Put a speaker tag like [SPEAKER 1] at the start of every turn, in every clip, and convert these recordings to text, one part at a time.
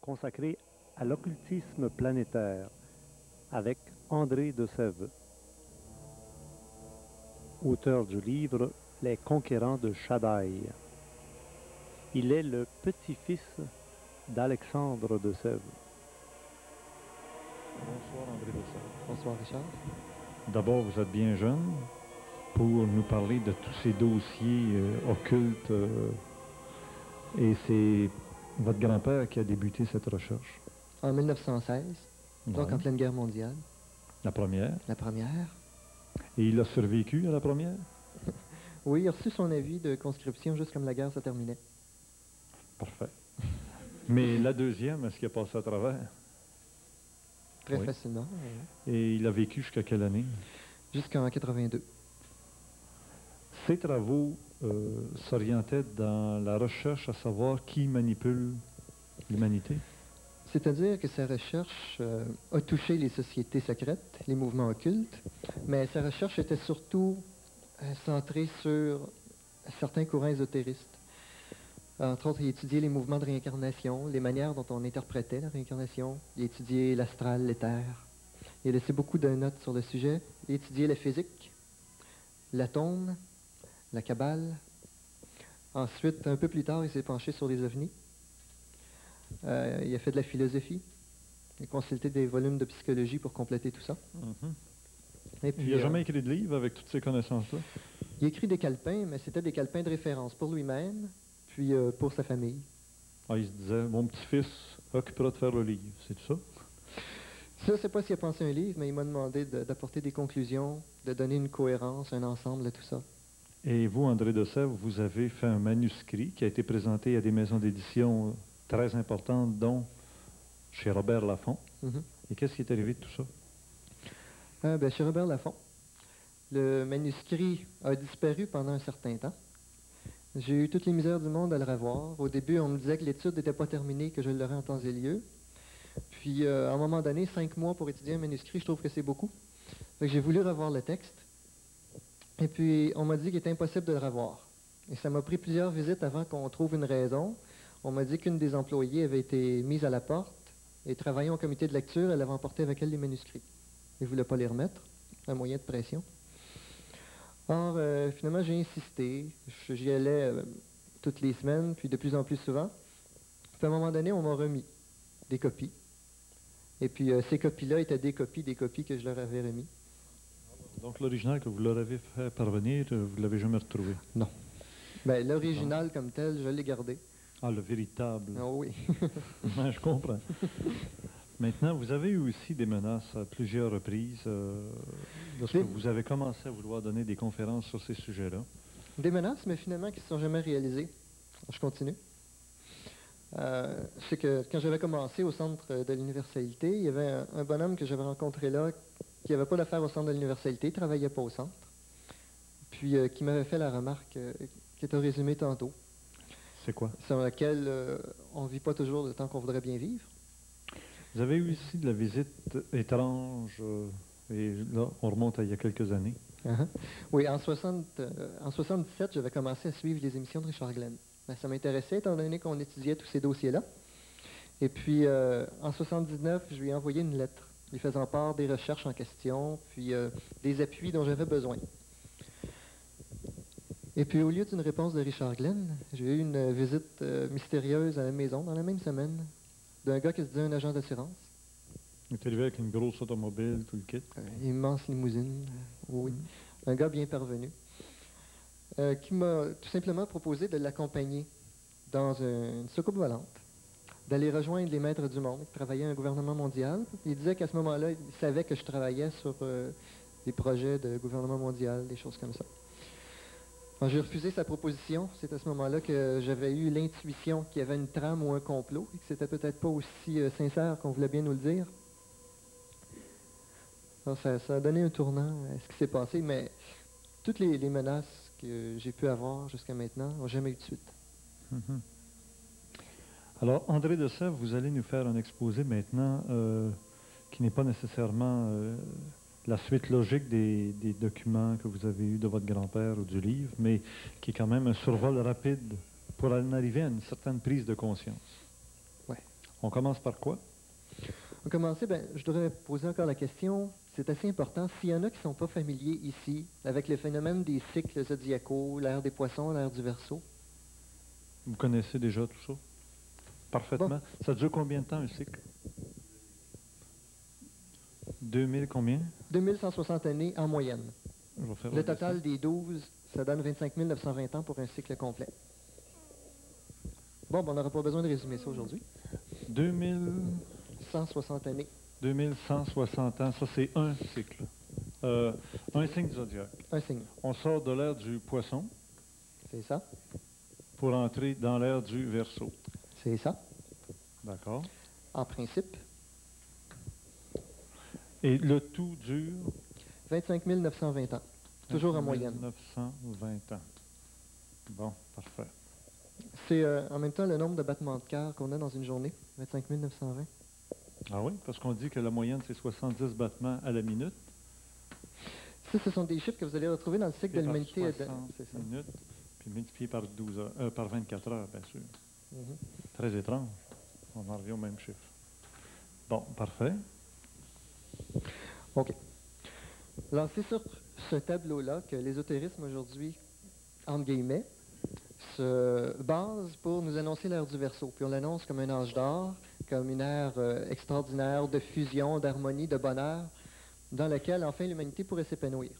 [SPEAKER 1] consacré à l'occultisme planétaire avec André de Sèvres, auteur du livre Les Conquérants de Shaddai. Il est le petit-fils d'Alexandre de Sèvres.
[SPEAKER 2] Bonsoir André de Sèvres.
[SPEAKER 3] Bonsoir Richard.
[SPEAKER 2] D'abord, vous êtes bien jeune pour nous parler de tous ces dossiers occultes et c'est votre grand-père qui a débuté cette recherche.
[SPEAKER 3] En 1916, donc
[SPEAKER 2] Ouais.
[SPEAKER 3] en pleine guerre mondiale,
[SPEAKER 2] La première.
[SPEAKER 3] la première.
[SPEAKER 2] Et il a survécu à la première?
[SPEAKER 3] Oui, il a reçu son avis de conscription juste comme la guerre se terminait.
[SPEAKER 2] Parfait. Mais la deuxième, est-ce qu'il a passé à travers?
[SPEAKER 3] Très
[SPEAKER 2] Oui.
[SPEAKER 3] facilement.
[SPEAKER 2] Et il a vécu jusqu'à quelle année?
[SPEAKER 3] Jusqu'en 82.
[SPEAKER 2] Ses travaux s'orientaient dans la recherche à savoir qui manipule l'humanité.
[SPEAKER 3] C'est-à-dire que sa recherche a touché les sociétés secrètes, les mouvements occultes, mais sa recherche était surtout centrée sur certains courants ésotéristes. Entre autres, il étudiait les mouvements de réincarnation, les manières dont on interprétait la réincarnation. Il étudiait l'astral, l'éther. Il a laissé beaucoup de notes sur le sujet. Il étudiait la physique, l'atome, la kabbale. Ensuite, un peu plus tard, il s'est penché sur les ovnis. Il a fait de la philosophie. Il a consulté des volumes de psychologie pour compléter tout ça. Et puis,
[SPEAKER 2] Il n'a jamais écrit de livre avec toutes ces connaissances-là?
[SPEAKER 3] il a écrit des calepins, mais c'était des calepins de référence pour lui-même, puis pour sa famille.
[SPEAKER 2] Ah, il se disait, mon petit-fils occupera de faire le livre, c'est tout ça?
[SPEAKER 3] Ça, je ne sais pas s'il a pensé un livre, mais il m'a demandé d'apporter des conclusions, de donner une cohérence, un ensemble à tout ça.
[SPEAKER 2] Et vous, André de Sèvres, vous avez fait un manuscrit qui a été présenté à des maisons d'édition très importantes, dont chez Robert Laffont.
[SPEAKER 3] Mhm.
[SPEAKER 2] Et qu'est-ce qui est arrivé de tout ça?
[SPEAKER 3] Chez Robert Laffont, le manuscrit a disparu pendant un certain temps. J'ai eu toutes les misères du monde à le revoir. Au début, on me disait que l'étude n'était pas terminée, que je l'aurais en temps et lieu. Puis, à un moment donné, 5 mois pour étudier un manuscrit, je trouve que c'est beaucoup. Fait que j'ai voulu revoir le texte. Et puis, on m'a dit qu'il était impossible de le revoir. Et ça m'a pris plusieurs visites avant qu'on trouve une raison. On m'a dit qu'une des employées avait été mise à la porte et travaillant au comité de lecture, elle avait emporté avec elle les manuscrits. Elle ne voulait pas les remettre, un moyen de pression. Or, finalement, j'ai insisté. J'y allais toutes les semaines, puis de plus en plus souvent. Puis à un moment donné, on m'a remis des copies. Et puis, ces copies-là étaient des copies que je leur avais remis.
[SPEAKER 2] Donc l'original que vous leur avez fait parvenir, vous ne l'avez jamais retrouvé?
[SPEAKER 3] Non. Ben, l'original comme tel, je l'ai gardé.
[SPEAKER 2] Ah, le véritable.
[SPEAKER 3] Ah oui.
[SPEAKER 2] Ouais, je comprends. Maintenant, vous avez eu aussi des menaces à plusieurs reprises lorsque
[SPEAKER 3] Des-
[SPEAKER 2] vous avez commencé à vouloir donner des conférences sur ces sujets-là.
[SPEAKER 3] Des menaces, mais finalement qui ne se sont jamais réalisées. Je continue. Je sais que quand j'avais commencé au centre de l'universalité, il y avait un bonhomme que j'avais rencontré là qui n'avait pas d'affaires au centre de l'universalité, il ne travaillait pas au centre, puis qui m'avait fait la remarque qui est résumée tantôt,
[SPEAKER 2] C'est quoi?
[SPEAKER 3] sur laquelle on ne vit pas toujours le temps qu'on voudrait bien vivre.
[SPEAKER 2] Vous avez eu aussi de la visite étrange, et là, on remonte à il y a quelques années.
[SPEAKER 3] Uh-huh. Oui, en 77, j'avais commencé à suivre les émissions de Richard Glenn. Ben, ça m'intéressait étant donné qu'on étudiait tous ces dossiers-là. Et puis, en 79, je lui ai envoyé une lettre lui faisant part des recherches en question, puis des appuis dont j'avais besoin. Et puis, au lieu d'une réponse de Richard Glenn, j'ai eu une visite mystérieuse à la maison dans la même semaine d'un gars qui se disait un agent d'assurance.
[SPEAKER 2] Il est arrivé avec une grosse automobile, tout le kit.
[SPEAKER 3] Immense limousine, oui. Un gars bien parvenu, qui m'a tout simplement proposé de l'accompagner dans une soucoupe volante, d'aller rejoindre les maîtres du monde, qui travaillaient à un gouvernement mondial. Il disait qu'à ce moment-là, il savait que je travaillais sur des projets de gouvernement mondial, des choses comme ça. Quand j'ai refusé sa proposition, c'est à ce moment-là que j'avais eu l'intuition qu'il y avait une trame ou un complot, et que c'était peut-être pas aussi sincère qu'on voulait bien nous le dire. Alors, ça a donné un tournant à ce qui s'est passé, mais toutes les menaces que j'ai pu avoir jusqu'à maintenant n'ont jamais eu de suite.
[SPEAKER 2] Mhm. Alors, André de Sèvres, vous allez nous faire un exposé maintenant qui n'est pas nécessairement la suite logique des documents que vous avez eus de votre grand-père ou du livre, mais qui est quand même un survol rapide pour en arriver à une certaine prise de conscience.
[SPEAKER 3] Ouais.
[SPEAKER 2] On commence par quoi?
[SPEAKER 3] On va commencer, je devrais poser encore la question, c'est assez important, s'il y en a qui ne sont pas familiers ici avec le phénomène des cycles zodiacaux, l'ère des poissons, l'ère du Verseau.
[SPEAKER 2] Vous connaissez déjà tout ça? Parfaitement.
[SPEAKER 3] Bon.
[SPEAKER 2] Ça dure combien de temps un cycle? 2000 combien?
[SPEAKER 3] 2160 années en moyenne.
[SPEAKER 2] Je vais faire
[SPEAKER 3] Le
[SPEAKER 2] un
[SPEAKER 3] total des 12, ça donne 25 920 ans pour un cycle complet. Bon, on n'aura pas besoin de résumer ça aujourd'hui.
[SPEAKER 2] dessin.
[SPEAKER 3] 160 années.
[SPEAKER 2] 2160 ans, ça c'est un cycle. Un signe zodiaque.
[SPEAKER 3] Un signe.
[SPEAKER 2] On sort de l'ère du poisson
[SPEAKER 3] C'est ça.
[SPEAKER 2] pour entrer dans l'ère du Verseau.
[SPEAKER 3] C'est ça.
[SPEAKER 2] D'accord.
[SPEAKER 3] En principe,
[SPEAKER 2] Et le tout dure
[SPEAKER 3] 25 920 ans. Toujours en
[SPEAKER 2] 25
[SPEAKER 3] moyenne.
[SPEAKER 2] 920 ans. Bon, parfait.
[SPEAKER 3] C'est en même temps le nombre de battements de cœur qu'on a dans une journée. 25 920.
[SPEAKER 2] Ah oui, parce qu'on dit que la moyenne c'est 70 battements à la minute.
[SPEAKER 3] Ça, ce sont des chiffres que vous allez retrouver dans le cycle de
[SPEAKER 2] Par
[SPEAKER 3] l'humanité.
[SPEAKER 2] 60
[SPEAKER 3] C'est ça.
[SPEAKER 2] minutes, puis multiplié par 12 heures, par 24 heures, bien sûr.
[SPEAKER 3] Mhm.
[SPEAKER 2] Très étrange. On en revient au même chiffre. Bon, parfait.
[SPEAKER 3] OK. Alors, c'est sur ce tableau-là que l'ésotérisme aujourd'hui, entre guillemets, se base pour nous annoncer l'ère du Verseau. Puis on l'annonce comme un âge d'or, comme une ère extraordinaire de fusion, d'harmonie, de bonheur, dans laquelle enfin l'humanité pourrait s'épanouir.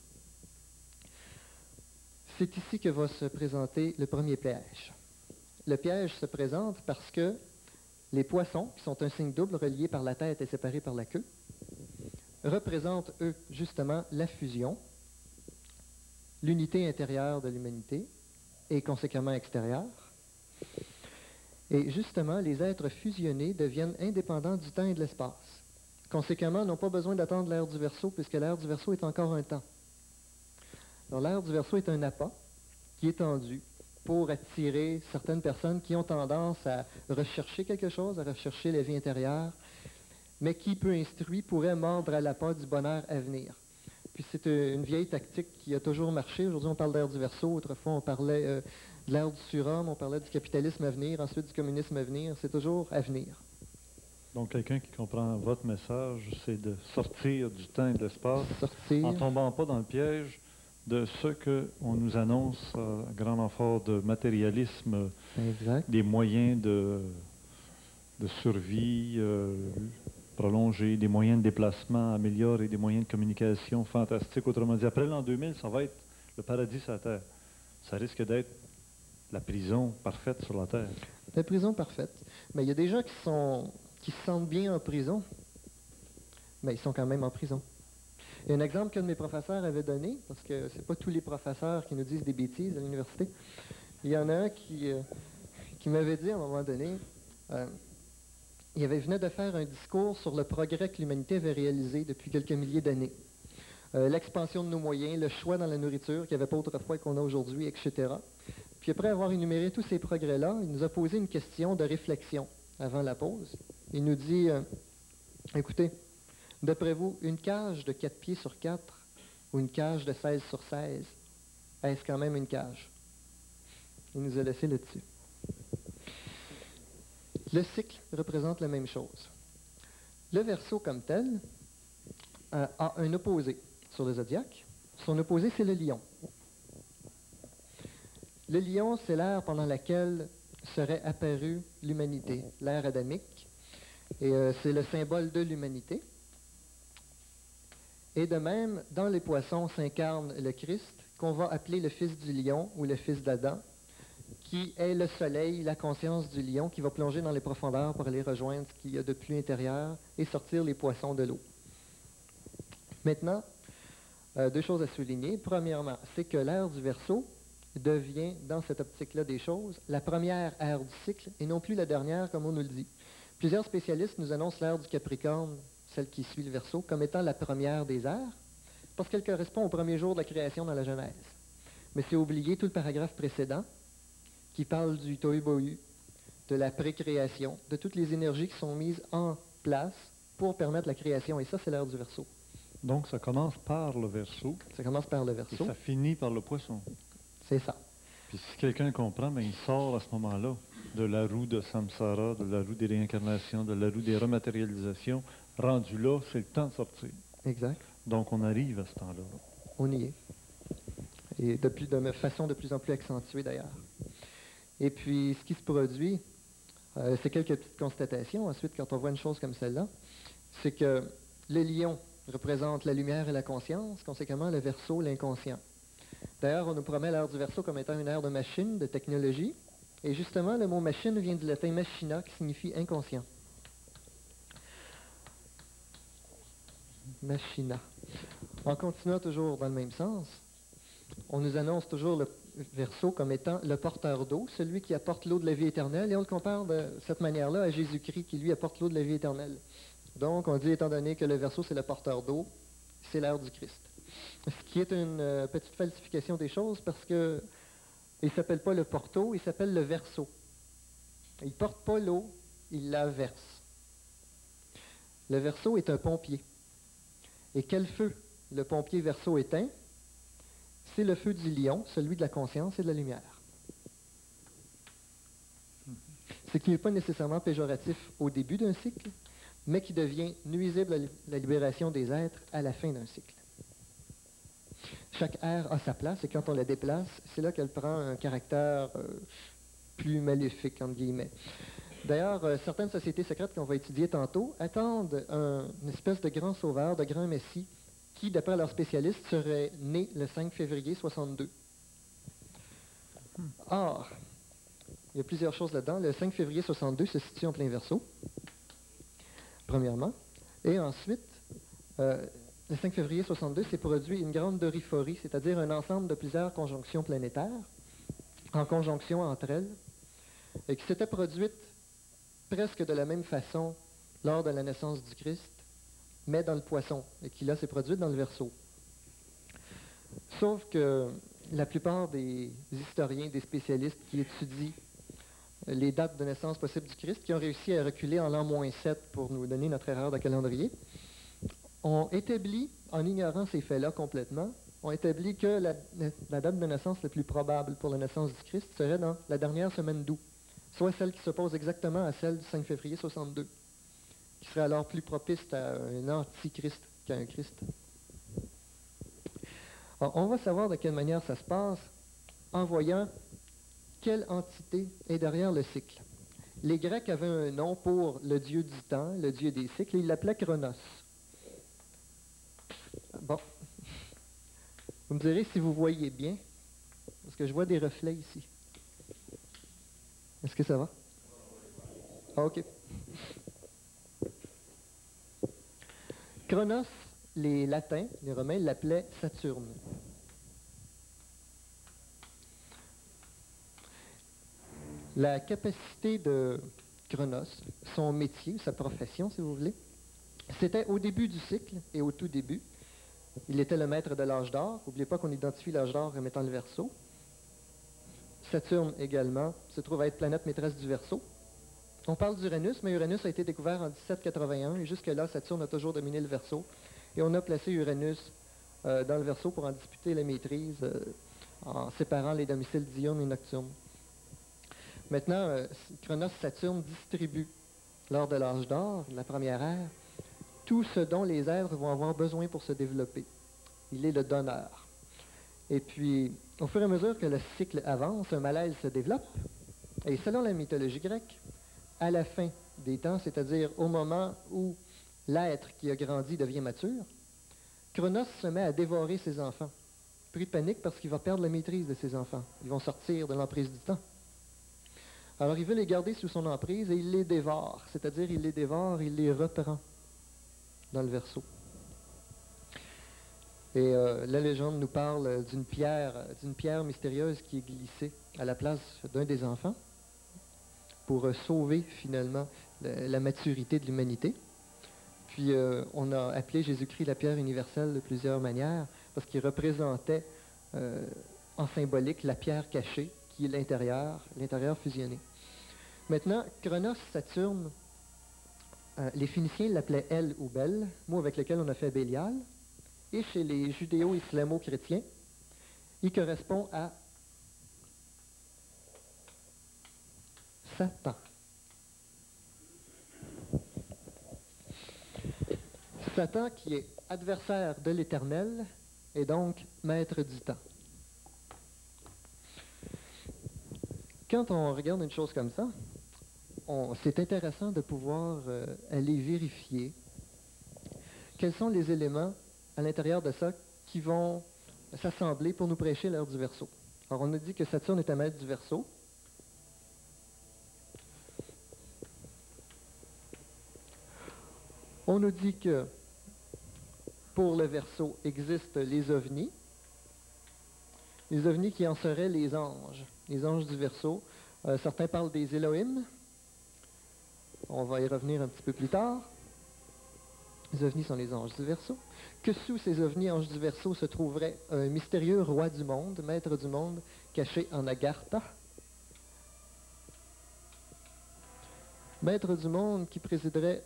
[SPEAKER 3] C'est ici que va se présenter le premier piège. Le piège se présente parce que les poissons, qui sont un signe double relié par la tête et séparés par la queue, représentent, eux, justement, la fusion, l'unité intérieure de l'humanité et conséquemment extérieure. Et justement, les êtres fusionnés deviennent indépendants du temps et de l'espace. Conséquemment, n'ont pas besoin d'attendre l'ère du Verseau, puisque l'ère du Verseau est encore un temps. Alors, l'ère du Verseau est un appât qui est tendu pour attirer certaines personnes qui ont tendance à rechercher quelque chose, à rechercher la vie intérieure, mais qui, peu instruit, pourrait mordre à l'appât du bonheur à venir. Puis c'est une vieille tactique qui a toujours marché. Aujourd'hui, on parle d'ère du Verseau. Autrefois, on parlait de l'ère du surhomme, on parlait du capitalisme à venir, ensuite du communisme à venir. C'est toujours à venir.
[SPEAKER 2] Donc, quelqu'un qui comprend votre message, c'est de sortir du temps et de l'espace
[SPEAKER 3] Sortir.
[SPEAKER 2] en tombant pas dans le piège de ce qu'on nous annonce à grand renfort de matérialisme,
[SPEAKER 3] Exact.
[SPEAKER 2] des moyens de survie prolongés, des moyens de déplacement améliorés, des moyens de communication fantastiques. Autrement dit, après l'an 2000, ça va être le paradis sur la Terre. Ça risque d'être la prison parfaite sur la Terre.
[SPEAKER 3] La prison parfaite. Mais il y a des gens qui se sentent bien en prison, mais ils sont quand même en prison. Il y a un exemple qu'un de mes professeurs avait donné, parce que c'est pas tous les professeurs qui nous disent des bêtises à l'université. Il y en a un qui m'avait dit à un moment donné, il venait de faire un discours sur le progrès que l'humanité avait réalisé depuis quelques milliers d'années. L'expansion de nos moyens, le choix dans la nourriture qu'il n'y avait pas autrefois et qu'on a aujourd'hui, etc. Puis après avoir énuméré tous ces progrès-là, il nous a posé une question de réflexion avant la pause. Il nous dit, écoutez, d'après vous, une cage de 4 pieds sur 4 ou une cage de 16 sur 16, est-ce quand même une cage? Il nous a laissé là-dessus. Le cycle représente la même chose. Le Verseau comme tel a un opposé sur le zodiaque. Son opposé, c'est le lion. Le lion, c'est l'ère pendant laquelle serait apparue l'humanité, l'ère adamique, et c'est le symbole de l'humanité. Et de même, dans les poissons s'incarne le Christ, qu'on va appeler le fils du lion ou le fils d'Adam, qui est le soleil, la conscience du lion, qui va plonger dans les profondeurs pour aller rejoindre ce qu'il y a de plus intérieur et sortir les poissons de l'eau. Maintenant, deux choses à souligner. Premièrement, c'est que l'ère du Verseau devient, dans cette optique-là des choses, la première ère du cycle et non plus la dernière, comme on nous le dit. Plusieurs spécialistes nous annoncent l'ère du Capricorne, celle qui suit le Verseau, comme étant la première des ères, parce qu'elle correspond au premier jour de la création dans la Genèse. Mais c'est oublier tout le paragraphe précédent, qui parle du tohu-bohu, de la précréation, de toutes les énergies qui sont mises en place pour permettre la création. Et ça, c'est l'ère du Verseau.
[SPEAKER 2] Donc, ça commence par le Verseau
[SPEAKER 3] Ça commence par le
[SPEAKER 2] et
[SPEAKER 3] Verseau.
[SPEAKER 2] ça finit par le poisson.
[SPEAKER 3] C'est ça.
[SPEAKER 2] Puis si quelqu'un comprend, ben, il sort à ce moment-là. de la roue de samsara, de la roue des réincarnations, de la roue des rematérialisations. Rendu là, c'est le temps de sortir.
[SPEAKER 3] Exact.
[SPEAKER 2] Donc, on arrive à ce temps-là.
[SPEAKER 3] On y est. Et de façon de plus en plus accentuée d'ailleurs. Et puis, ce qui se produit, c'est quelques petites constatations. Ensuite, quand on voit une chose comme celle-là, c'est que le lion représente la lumière et la conscience, conséquemment le Verseau, l'inconscient. D'ailleurs, on nous promet l'ère du Verseau comme étant une ère de machine, de technologie. Et justement, le mot machine vient du latin machina, qui signifie inconscient. Machina. En continuant toujours dans le même sens, on nous annonce toujours le Verseau comme étant le porteur d'eau, celui qui apporte l'eau de la vie éternelle, et on le compare de cette manière-là à Jésus-Christ qui, lui, apporte l'eau de la vie éternelle. Donc, on dit, étant donné que le Verseau, c'est le porteur d'eau, c'est l'ère du Christ. Ce qui est une petite falsification des choses, parce que il ne s'appelle pas le porto, il s'appelle le Verseau. Il ne porte pas l'eau, il la verse. Le Verseau est un pompier. Et quel feu le pompier Verseau éteint? C'est le feu du lion, celui de la conscience et de la lumière. Ce qui n'est pas nécessairement péjoratif au début d'un cycle, mais qui devient nuisible à la libération des êtres à la fin d'un cycle. Chaque ère a sa place, et quand on la déplace, c'est là qu'elle prend un caractère plus maléfique, entre guillemets. D'ailleurs, certaines sociétés secrètes qu'on va étudier tantôt attendent une espèce de grand sauveur, de grand messie, qui, d'après leurs spécialistes, serait né le 5 février 62. Or, il y a plusieurs choses là-dedans. Le 5 février 62 se situe en plein Verseau, premièrement. Et ensuite, le 5 février 62 s'est produit une grande doriphorie, c'est-à-dire un ensemble de plusieurs conjonctions planétaires, en conjonction entre elles, et qui s'était produite presque de la même façon lors de la naissance du Christ, mais dans le Poisson, et qui là s'est produite dans le Verseau. Sauf que la plupart des historiens, des spécialistes qui étudient les dates de naissance possibles du Christ, qui ont réussi à reculer en l'an -7 pour nous donner notre erreur de calendrier, ont établi, en ignorant ces faits-là complètement, ont établi que la date de naissance la plus probable pour la naissance du Christ serait dans la dernière semaine d'août, soit celle qui s'oppose exactement à celle du 5 février 62, qui serait alors plus propice à un antichrist qu'à un Christ. Alors, on va savoir de quelle manière ça se passe en voyant quelle entité est derrière le cycle. Les Grecs avaient un nom pour le dieu du temps, le dieu des cycles, et ils l'appelaient Chronos. Bon, vous me direz si vous voyez bien, parce que je vois des reflets ici. Est-ce que ça va? Ah, OK. Chronos, les Latins, les Romains l'appelaient Saturne. La capacité de Chronos, son métier, sa profession, si vous voulez, c'était au début du cycle et au tout début. Il était le maître de l'âge d'or. N'oubliez pas qu'on identifie l'âge d'or comme étant le Verseau. Saturne également se trouve à être planète maîtresse du Verseau. On parle d'Uranus, mais Uranus a été découvert en 1781 et jusque-là, Saturne a toujours dominé le Verseau. Et on a placé Uranus dans le Verseau pour en disputer la maîtrise en séparant les domiciles diurnes et nocturnes. Maintenant, Chronos-Saturne distribue, lors de l'âge d'or, la première ère, tout ce dont les êtres vont avoir besoin pour se développer. Il est le donneur. Et puis, au fur et à mesure que le cycle avance, un malaise se développe. Et selon la mythologie grecque, à la fin des temps, c'est-à-dire au moment où l'être qui a grandi devient mature, Chronos se met à dévorer ses enfants. Pris de panique parce qu'il va perdre la maîtrise de ses enfants. Ils vont sortir de l'emprise du temps. Alors il veut les garder sous son emprise et il les dévore. C'est-à-dire il les dévore, il les reprend dans le Verseau. Et la légende nous parle d'une pierre mystérieuse qui est glissée à la place d'un des enfants pour sauver finalement la maturité de l'humanité. Puis on a appelé Jésus-Christ la pierre universelle de plusieurs manières parce qu'il représentait en symbolique la pierre cachée qui est l'intérieur fusionné. Maintenant, Chronos, Saturne, les Phéniciens l'appelaient El ou Bel, mot avec lequel on a fait Bélial. Et chez les judéo-islamo-chrétiens, il correspond à Satan. Satan qui est adversaire de l'Éternel et donc maître du temps. Quand on regarde une chose comme ça, c'est intéressant de pouvoir aller vérifier quels sont les éléments à l'intérieur de ça qui vont s'assembler pour nous prêcher l'ère du Verseau. Alors, on a dit que Saturne est un maître du Verseau. On nous dit que pour le Verseau existent les ovnis. Les ovnis qui en seraient les anges du Verseau. Certains parlent des Elohim. On va y revenir un petit peu plus tard. Les ovnis sont les anges du Verseau. Que sous ces ovnis anges du Verseau se trouverait un mystérieux roi du monde, maître du monde, caché en Agartha. Maître du monde qui présiderait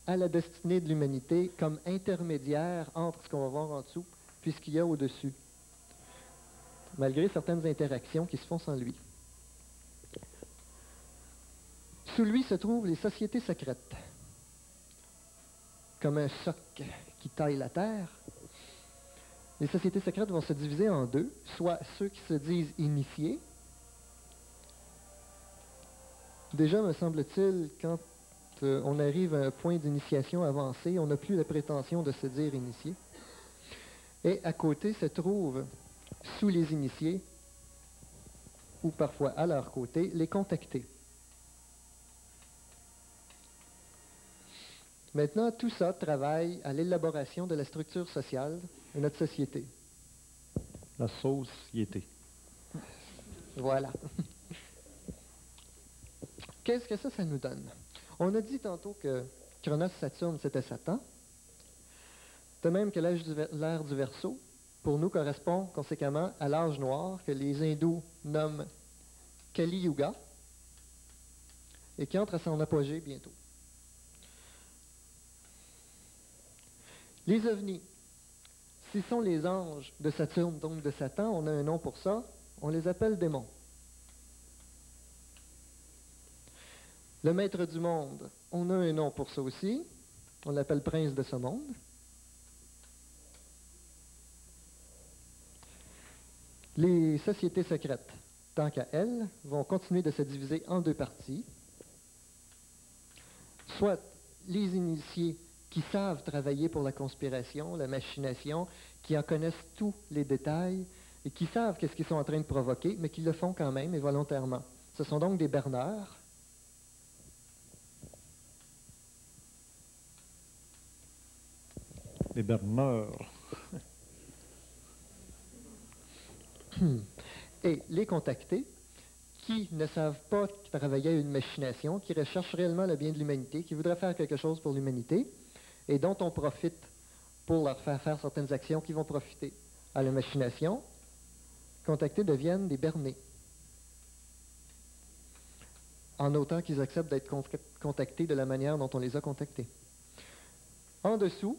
[SPEAKER 3] à la destinée de l'humanité comme intermédiaire entre ce qu'on va voir en dessous puis ce qu'il y a au-dessus, malgré certaines interactions qui se font sans lui. Sous lui se trouvent les sociétés secrètes, comme un soc qui taille la terre. Les sociétés secrètes vont se diviser en deux, soit ceux qui se disent initiés. Déjà, me semble-t-il, quand on arrive à un point d'initiation avancé, on n'a plus la prétention de se dire initié. Et à côté se trouvent, sous les initiés, ou parfois à leur côté, les contactés. Maintenant, tout ça travaille à l'élaboration de la structure sociale de notre société.
[SPEAKER 2] La société.
[SPEAKER 3] Voilà. Qu'est-ce que ça nous donne? On a dit tantôt que Chronos Saturne, c'était Satan. De même que l'ère du Verseau, pour nous, correspond conséquemment à l'âge noir que les hindous nomment Kali Yuga et qui entre à son apogée bientôt. Les ovnis, s'ils sont les anges de Saturne, donc de Satan, on a un nom pour ça, on les appelle démons. Le maître du monde, on a un nom pour ça aussi, on l'appelle prince de ce monde. Les sociétés secrètes, tant qu'à elles, vont continuer de se diviser en deux parties. Soit les initiés qui savent travailler pour la conspiration, la machination, qui en connaissent tous les détails et qui savent qu'est-ce qu'ils sont en train de provoquer, mais qui le font quand même et volontairement. Ce sont donc des berneurs.
[SPEAKER 2] Les berneurs.
[SPEAKER 3] Et les contactés, qui ne savent pas travailler à une machination, qui recherchent réellement le bien de l'humanité, qui voudraient faire quelque chose pour l'humanité, et dont on profite pour leur faire faire certaines actions qui vont profiter à la machination, contactés deviennent des bernés. En autant qu'ils acceptent d'être contactés de la manière dont on les a contactés. En dessous,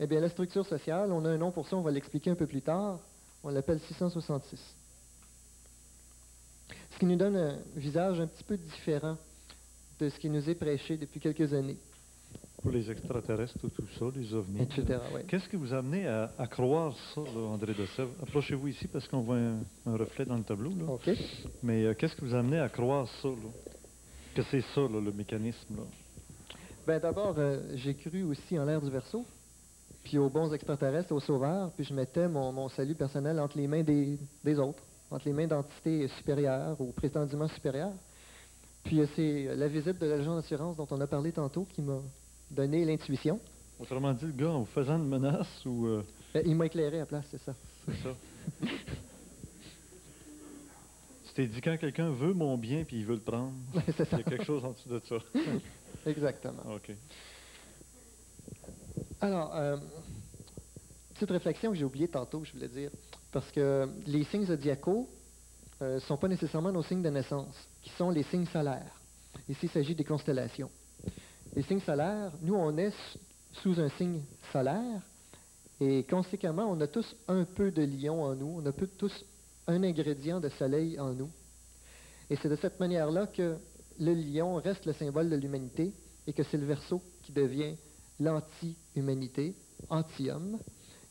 [SPEAKER 3] eh bien, la structure sociale, on a un nom pour ça, on va l'expliquer un peu plus tard, on l'appelle 666. Ce qui nous donne un visage un petit peu différent de ce qui nous est prêché depuis quelques années.
[SPEAKER 2] Pour les extraterrestres, tout ça, les ovnis.
[SPEAKER 3] Etc., ouais.
[SPEAKER 2] Qu'est-ce qui vous a amené à croire ça, là, André de Sèvres? Approchez-vous ici parce qu'on voit un reflet dans le tableau. Là.
[SPEAKER 3] OK.
[SPEAKER 2] Mais qu'est-ce qui vous a amené à croire ça, là? Que c'est ça, là, le mécanisme, là?
[SPEAKER 3] Bien, d'abord, j'ai cru aussi en l'ère du Verseau, puis aux bons extraterrestres, aux sauveurs, puis je mettais mon salut personnel entre les mains des autres, entre les mains d'entités supérieures ou prétendument supérieures. Puis c'est la visite de l'agent d'assurance dont on a parlé tantôt qui m'a donné l'intuition.
[SPEAKER 2] Autrement dit, le gars, en vous faisant une menace ou...
[SPEAKER 3] Il m'a éclairé à la place, c'est ça.
[SPEAKER 2] C'est ça. Tu t'es dit, quand quelqu'un veut mon bien puis il veut le prendre,
[SPEAKER 3] C'est ça.
[SPEAKER 2] il y a quelque chose en dessous de ça.
[SPEAKER 3] Exactement.
[SPEAKER 2] OK.
[SPEAKER 3] Alors, petite réflexion que j'ai oubliée tantôt, je voulais dire, parce que les signes zodiacaux ne sont pas nécessairement nos signes de naissance, qui sont les signes solaires. Ici, il s'agit des constellations. Les signes solaires, nous, on est sous un signe solaire, et conséquemment, on a tous un peu de lion en nous, on a tous un ingrédient de soleil en nous. Et c'est de cette manière-là que le lion reste le symbole de l'humanité et que c'est le Verseau qui devient l'anti-humanité, anti-homme,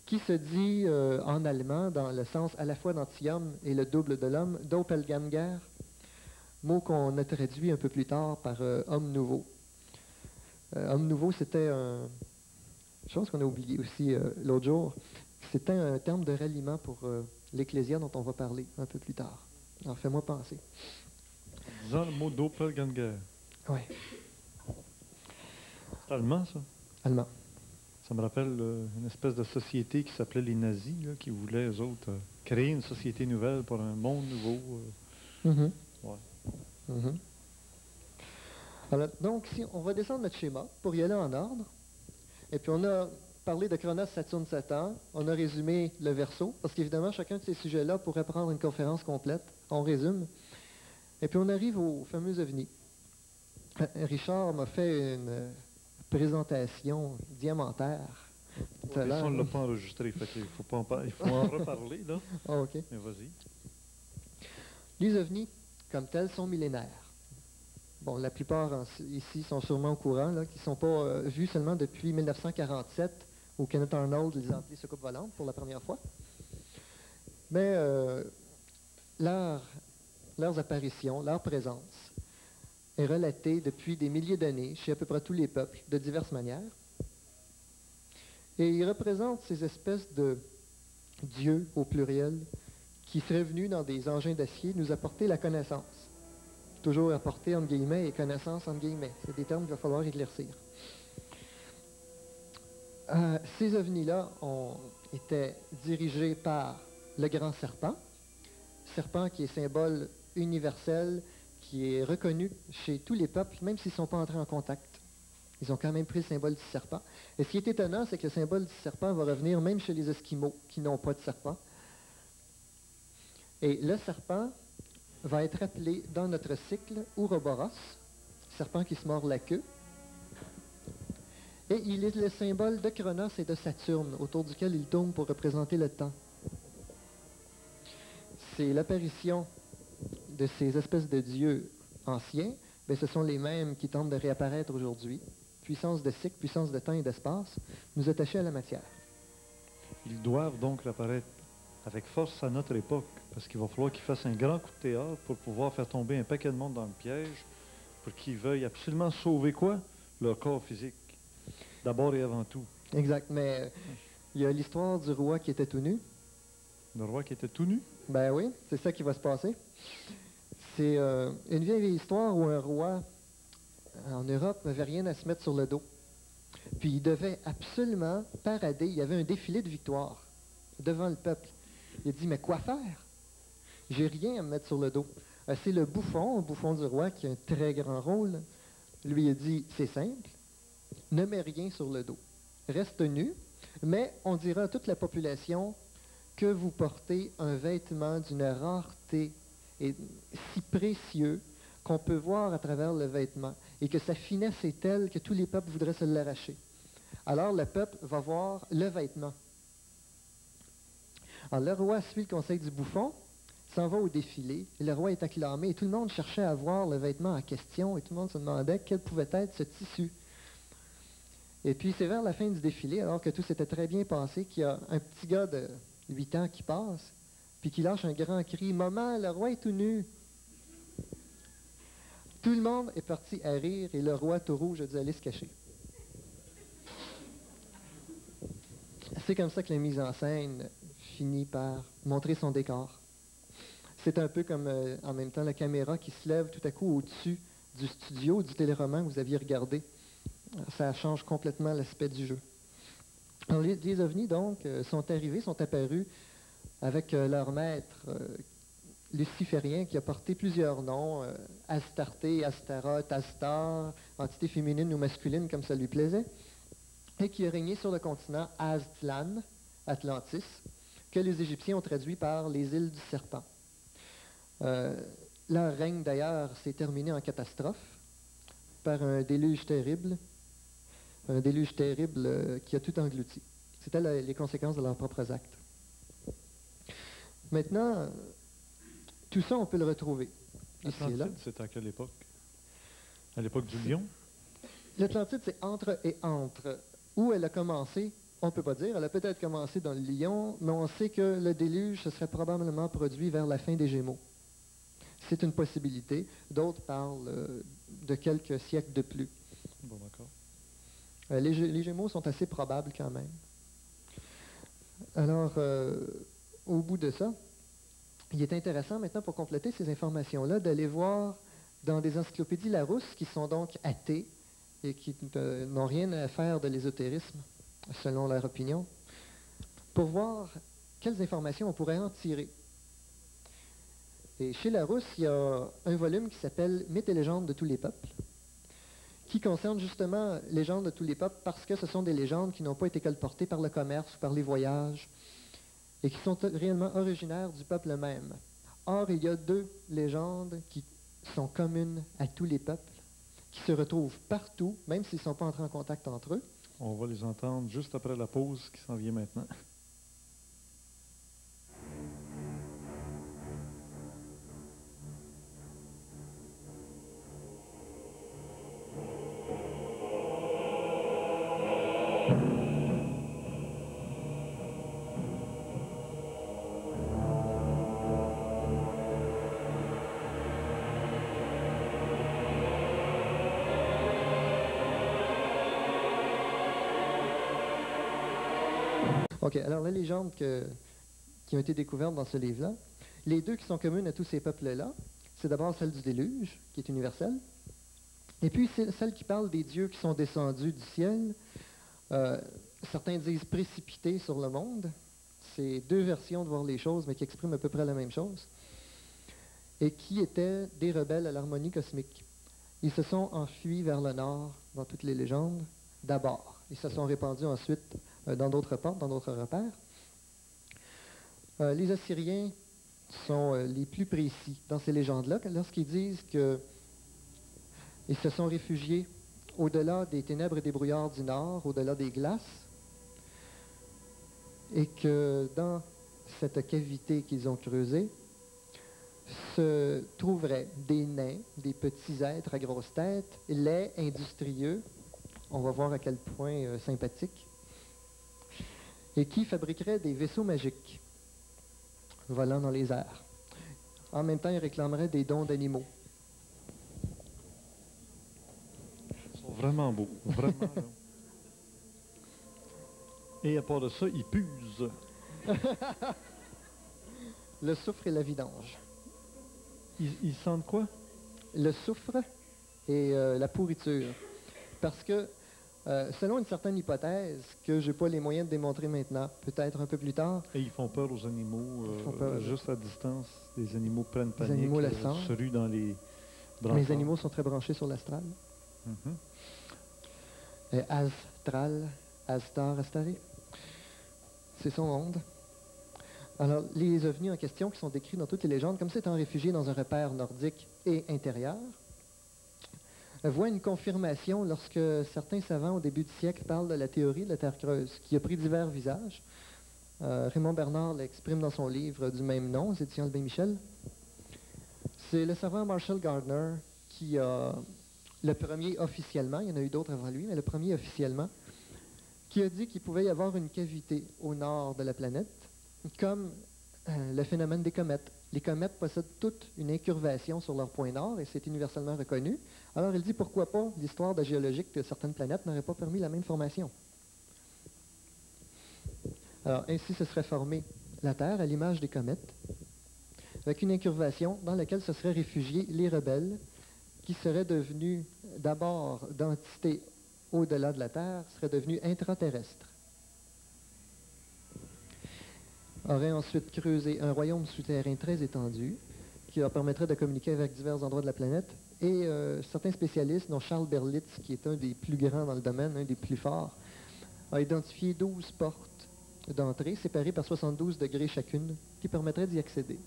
[SPEAKER 3] qui se dit en allemand dans le sens à la fois d'anti-homme et le double de l'homme, Doppelganger, mot qu'on a traduit un peu plus tard par homme nouveau. Homme nouveau, c'était une chose qu'on a oublié aussi l'autre jour. C'était un terme de ralliement pour l'Ecclésia dont on va parler un peu plus tard. Alors, fais-moi penser.
[SPEAKER 2] Disons le mot Doppelganger.
[SPEAKER 3] Oui.
[SPEAKER 2] C'est allemand, ça?
[SPEAKER 3] Allemand.
[SPEAKER 2] Ça me rappelle une espèce de société qui s'appelait les nazis, là, qui voulaient, eux autres, créer une société nouvelle pour un monde nouveau.
[SPEAKER 3] Mhm.
[SPEAKER 2] Ouais.
[SPEAKER 3] Mhm. Alors, donc, si on va descendre notre schéma pour y aller en ordre. Et puis, on a parlé de Chronos, Saturne, Satan. On a résumé le Verseau, parce qu'évidemment, chacun de ces sujets-là pourrait prendre une conférence complète. On résume. Et puis, on arrive aux fameux ovnis. Richard m'a fait une présentation diamantaire tout à
[SPEAKER 2] Ouais,
[SPEAKER 3] l'heure.
[SPEAKER 2] ça, on ne l'a pas enregistré, fait qu'il faut pas il faut en reparler, là.
[SPEAKER 3] Ah, OK.
[SPEAKER 2] Mais vas-y.
[SPEAKER 3] Les ovnis, comme tels, sont millénaires. Bon, la plupart ici sont sûrement au courant, là, qui ne sont pas vus seulement depuis 1947, où Kenneth Arnold les a appelés soucoupes volantes pour la première fois. Mais leurs apparitions, leur présence est relatée depuis des milliers d'années chez à peu près tous les peuples, de diverses manières. Et ils représentent ces espèces de dieux, au pluriel, qui seraient venus dans des engins d'acier nous apporter la connaissance. Toujours apporter entre guillemets et connaissance entre guillemets. C'est des termes qu'il va falloir éclaircir. Ces ovnis-là étaient dirigés par le grand serpent qui est symbole universel, qui est reconnu chez tous les peuples, même s'ils ne sont pas entrés en contact. Ils ont quand même pris le symbole du serpent. Et ce qui est étonnant, c'est que le symbole du serpent va revenir même chez les Esquimaux, qui n'ont pas de serpent. Et le serpent va être appelé dans notre cycle Ouroboros, serpent qui se mord la queue. Et il est le symbole de Chronos et de Saturne, autour duquel il tourne pour représenter le temps. C'est l'apparition de ces espèces de dieux anciens, mais ce sont les mêmes qui tentent de réapparaître aujourd'hui. Puissance de cycle, puissance de temps et d'espace, nous attacher à la matière.
[SPEAKER 2] Ils doivent donc apparaître avec force à notre époque, parce qu'il va falloir qu'ils fassent un grand coup de théâtre pour pouvoir faire tomber un paquet de monde dans le piège, pour qu'ils veuillent absolument sauver quoi? Leur corps physique, d'abord et avant tout.
[SPEAKER 3] Exact, mais il y a l'histoire du roi qui était tout nu.
[SPEAKER 2] Le roi qui était tout nu?
[SPEAKER 3] Ben oui, c'est ça qui va se passer. C'est une vieille histoire où un roi en Europe n'avait rien à se mettre sur le dos. Puis il devait absolument parader. Il y avait un défilé de victoire devant le peuple. Il a dit, mais quoi faire? J'ai rien à me mettre sur le dos. C'est le bouffon du roi, qui a un très grand rôle. Lui a dit, c'est simple, ne mets rien sur le dos. Reste nu, mais on dira à toute la population que vous portez un vêtement d'une rareté et si précieux qu'on peut voir à travers le vêtement, et que sa finesse est telle que tous les peuples voudraient se l'arracher. Alors le peuple va voir le vêtement. Alors le roi suit le conseil du bouffon, s'en va au défilé, et le roi est acclamé, et tout le monde cherchait à voir le vêtement en question, et tout le monde se demandait quel pouvait être ce tissu. Et puis c'est vers la fin du défilé, alors que tout s'était très bien passé, qu'il y a un petit gars de 8 ans qui passe, puis qui lâche un grand cri, « Maman, le roi est tout nu! » Tout le monde est parti à rire, et le roi tout rouge a dû aller se cacher. C'est comme ça que la mise en scène finit par montrer son décor. C'est un peu comme, en même temps, la caméra qui se lève tout à coup au-dessus du studio, du téléroman que vous aviez regardé. Ça change complètement l'aspect du jeu. Alors, les ovnis, donc, sont apparus avec leur maître luciférien qui a porté plusieurs noms, Astarté, Astaroth, Astar, entité féminine ou masculine comme ça lui plaisait, et qui a régné sur le continent Aztlan, Atlantis, que les Égyptiens ont traduit par les îles du serpent. Leur règne, d'ailleurs, s'est terminé en catastrophe par un déluge terrible qui a tout englouti. C'était les conséquences de leurs propres actes. Maintenant, tout ça, on peut le retrouver ici et là.
[SPEAKER 2] L'Atlantide, c'est à quelle époque? À l'époque du lion?
[SPEAKER 3] L'Atlantide, c'est entre et entre. Où elle a commencé, on ne peut pas dire. Elle a peut-être commencé dans le Lion, mais on sait que le déluge se serait probablement produit vers la fin des Gémeaux. C'est une possibilité. D'autres parlent de quelques siècles de plus.
[SPEAKER 2] Bon, d'accord.
[SPEAKER 3] Les Gémeaux sont assez probables quand même. Alors, au bout de ça, il est intéressant maintenant pour compléter ces informations-là d'aller voir dans des encyclopédies Larousse qui sont donc athées et qui n'ont rien à faire de l'ésotérisme, selon leur opinion, pour voir quelles informations on pourrait en tirer. Et chez Larousse, il y a un volume qui s'appelle « Mythes et légendes de tous les peuples », qui concerne justement légendes de tous les peuples parce que ce sont des légendes qui n'ont pas été colportées par le commerce ou par les voyages et qui sont réellement originaires du peuple même. Or, il y a deux légendes qui sont communes à tous les peuples, qui se retrouvent partout, même s'ils ne sont pas entrés en contact entre eux.
[SPEAKER 2] On va les entendre juste après la pause qui s'en vient maintenant.
[SPEAKER 3] OK, alors les légendes qui ont été découvertes dans ce livre-là, les deux qui sont communes à tous ces peuples-là, c'est d'abord celle du déluge, qui est universelle, et puis c'est celle qui parle des dieux qui sont descendus du ciel, certains disent précipités sur le monde, c'est deux versions de voir les choses, mais qui expriment à peu près la même chose, et qui étaient des rebelles à l'harmonie cosmique. Ils se sont enfuis vers le nord, dans toutes les légendes, d'abord. Ils se sont répandus ensuite dans d'autres portes, dans d'autres repères. Les Assyriens sont les plus précis dans ces légendes-là, lorsqu'ils disent qu'ils se sont réfugiés au-delà des ténèbres et des brouillards du nord, au-delà des glaces, et que dans cette cavité qu'ils ont creusée, se trouveraient des nains, des petits êtres à grosse tête, laids, industrieux, on va voir à quel point sympathiques, et qui fabriqueraient des vaisseaux magiques volant dans les airs. En même temps, ils réclameraient des dons d'animaux.
[SPEAKER 2] Ils sont vraiment beaux, vraiment. Là. Et à part de ça, ils pusent.
[SPEAKER 3] Le soufre et la vidange.
[SPEAKER 2] Ils sentent quoi?
[SPEAKER 3] Le soufre et la pourriture. Parce que, selon une certaine hypothèse, que je n'ai pas les moyens de démontrer maintenant, peut-être un peu plus tard.
[SPEAKER 2] Et ils font peur aux animaux,
[SPEAKER 3] font peur,
[SPEAKER 2] juste à distance. Les animaux prennent panique,
[SPEAKER 3] les animaux la sentent.
[SPEAKER 2] se ruent dans les branches.
[SPEAKER 3] Les animaux sont très branchés sur l'astral. Astral, Astar, Astaré. C'est son monde. Alors, les ovnis en question, qui sont décrits dans toutes les légendes, comme s'étant réfugiés dans un repère nordique et intérieur, voient une confirmation lorsque certains savants, au début du siècle, parlent de la théorie de la Terre creuse, qui a pris divers visages. Raymond Bernard l'exprime dans son livre du même nom, aux éditions Albin Michel. C'est le savant Marshall Gardner qui a, le premier officiellement, il y en a eu d'autres avant lui, mais le premier officiellement, qui a dit qu'il pouvait y avoir une cavité au nord de la planète, comme le phénomène des comètes. Les comètes possèdent toute une incurvation sur leur point nord, et c'est universellement reconnu. Alors il dit pourquoi pas l'histoire géologique de certaines planètes n'aurait pas permis la même formation. Alors ainsi se serait formée la Terre à l'image des comètes, avec une incurvation dans laquelle se seraient réfugiés les rebelles, qui seraient devenus d'abord d'entités au-delà de la Terre, seraient devenus intraterrestres. Aurait ensuite creusé un royaume souterrain très étendu, qui leur permettrait de communiquer avec divers endroits de la planète, et certains spécialistes, dont Charles Berlitz, qui est un des plus grands dans le domaine, un des plus forts, a identifié 12 portes d'entrée, séparées par 72 degrés chacune, qui permettraient d'y accéder.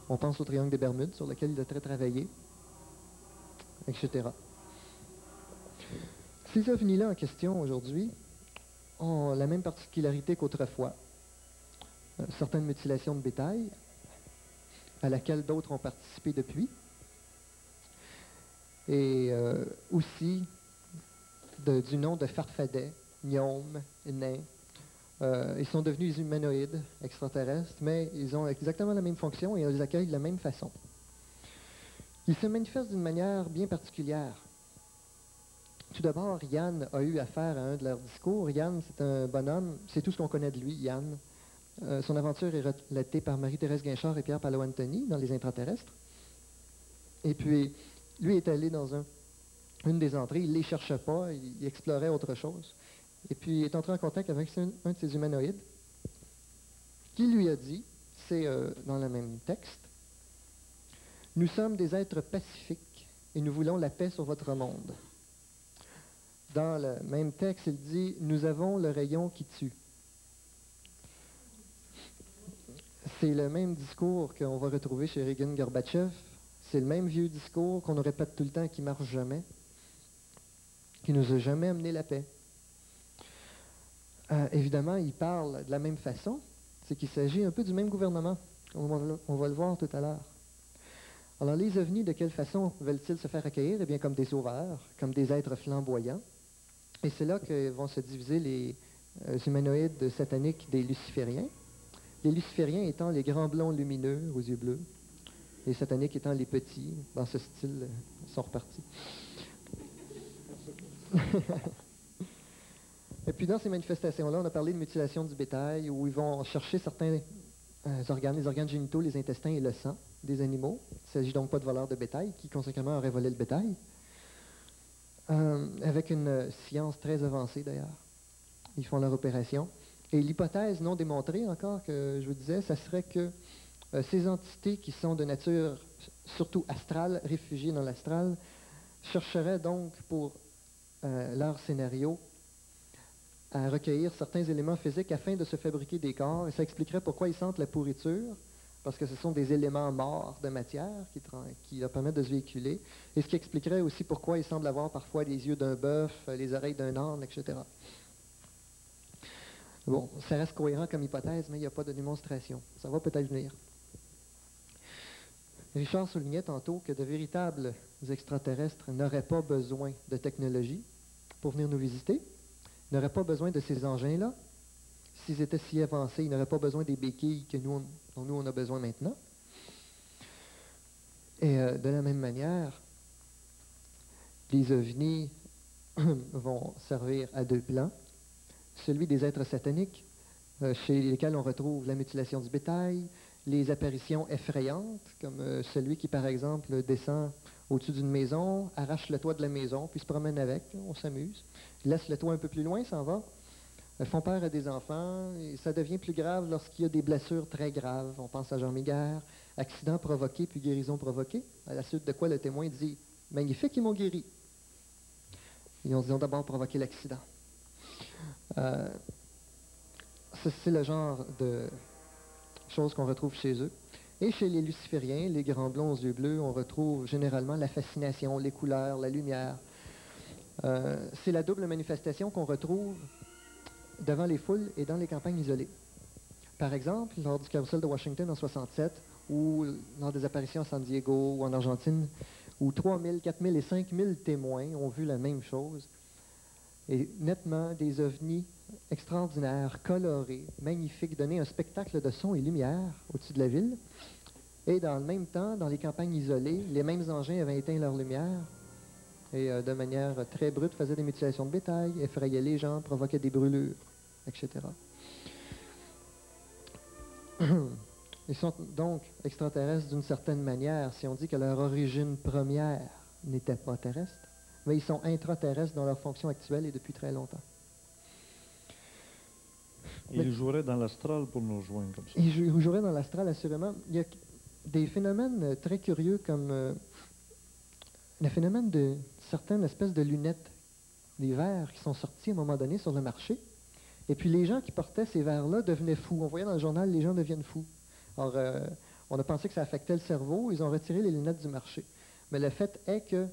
[SPEAKER 3] On pense au triangle des Bermudes, sur lequel il a très travaillé, etc. Ces ovnis-là en question aujourd'hui ont la même particularité qu'autrefois. Certaines mutilations de bétail, à laquelle d'autres ont participé depuis, et aussi du nom de Farfadet, gnomes, nains. Ils sont devenus humanoïdes, extraterrestres, mais ils ont exactement la même fonction et on les accueille de la même façon. Ils se manifestent d'une manière bien particulière. Tout d'abord, Yann a eu affaire à un de leurs discours. Yann, c'est un bonhomme, c'est tout ce qu'on connaît de lui, Yann. Son aventure est relatée par Marie-Thérèse Guinchard et Pierre Palo-Antoni dans Les Intraterrestres. Et puis, lui est allé dans une des entrées, il ne les cherchait pas, il explorait autre chose. Et puis, il est entré en contact avec un de ces humanoïdes qui lui a dit, c'est dans le même texte, « Nous sommes des êtres pacifiques et nous voulons la paix sur votre monde. » Dans le même texte, il dit, « Nous avons le rayon qui tue. » C'est le même discours qu'on va retrouver chez Reagan Gorbatchev. C'est le même vieux discours qu'on nous répète tout le temps, qui ne marche jamais, qui nous a jamais amené la paix. Évidemment, il parle de la même façon, c'est qu'il s'agit un peu du même gouvernement. On va le voir tout à l'heure. Alors, les ovnis, de quelle façon veulent-ils se faire accueillir? Eh bien, comme des sauveurs, comme des êtres flamboyants. Et c'est là que vont se diviser les humanoïdes sataniques des lucifériens. Les lucifériens étant les grands blonds lumineux aux yeux bleus, les sataniques étant les petits, dans ce style, sont repartis. Et puis dans ces manifestations-là, on a parlé de mutilation du bétail, où ils vont chercher certains organes, les organes génitaux, les intestins et le sang des animaux. Il ne s'agit donc pas de voleurs de bétail, qui conséquemment auraient volé le bétail. Avec une science très avancée d'ailleurs. Ils font leur opération. Et l'hypothèse non démontrée encore que je vous disais, ça serait que ces entités qui sont de nature surtout astrale, réfugiées dans l'astral, chercheraient donc pour leur scénario à recueillir certains éléments physiques afin de se fabriquer des corps. Et ça expliquerait pourquoi ils sentent la pourriture, parce que ce sont des éléments morts de matière qui leur permettent de se véhiculer. Et ce qui expliquerait aussi pourquoi ils semblent avoir parfois les yeux d'un bœuf, les oreilles d'un âne, etc. Bon, ça reste cohérent comme hypothèse, mais il n'y a pas de démonstration. Ça va peut-être venir. Richard soulignait tantôt que de véritables extraterrestres n'auraient pas besoin de technologie pour venir nous visiter, n'auraient pas besoin de ces engins-là. S'ils étaient si avancés, ils n'auraient pas besoin des béquilles dont nous on a besoin maintenant. Et de la même manière, les ovnis vont servir à deux plans. Celui des êtres sataniques, chez lesquels on retrouve la mutilation du bétail, les apparitions effrayantes, comme celui qui, par exemple, descend au-dessus d'une maison, arrache le toit de la maison, puis se promène avec, on s'amuse, laisse le toit un peu plus loin, s'en va, font peur à des enfants, et ça devient plus grave lorsqu'il y a des blessures très graves. On pense à Jean Miguel, accident provoqué, puis guérison provoquée, à la suite de quoi le témoin dit « Magnifique, ils m'ont guéri ». Ils ont d'abord provoqué l'accident. C'est le genre de choses qu'on retrouve chez eux. Et chez les lucifériens, les grands blonds aux yeux bleus, on retrouve généralement la fascination, les couleurs, la lumière. C'est la double manifestation qu'on retrouve devant les foules et dans les campagnes isolées. Par exemple, lors du carrousel de Washington en 67, ou lors des apparitions à San Diego ou en Argentine, où 3 000, 4 000 et 5 000 témoins ont vu la même chose, et nettement des ovnis extraordinaires, colorés, magnifiques, donner un spectacle de son et lumière au-dessus de la ville. Et dans le même temps, dans les campagnes isolées, les mêmes engins avaient éteint leur lumière et de manière très brute faisaient des mutilations de bétail, effrayaient les gens, provoquaient des brûlures, etc. Ils sont donc extraterrestres d'une certaine manière si on dit que leur origine première n'était pas terrestre, mais ils sont intraterrestres dans leur fonction actuelle et depuis très longtemps.
[SPEAKER 2] Ils joueraient dans l'astral pour nous rejoindre comme ça.
[SPEAKER 3] Ils joueraient dans l'astral, assurément. Il y a des phénomènes très curieux comme le phénomène de certaines espèces de lunettes, des verres qui sont sortis à un moment donné sur le marché. Et puis les gens qui portaient ces verres-là devenaient fous. On voyait dans le journal, les gens deviennent fous. Alors, on a pensé que ça affectait le cerveau, ils ont retiré les lunettes du marché. Mais le fait est que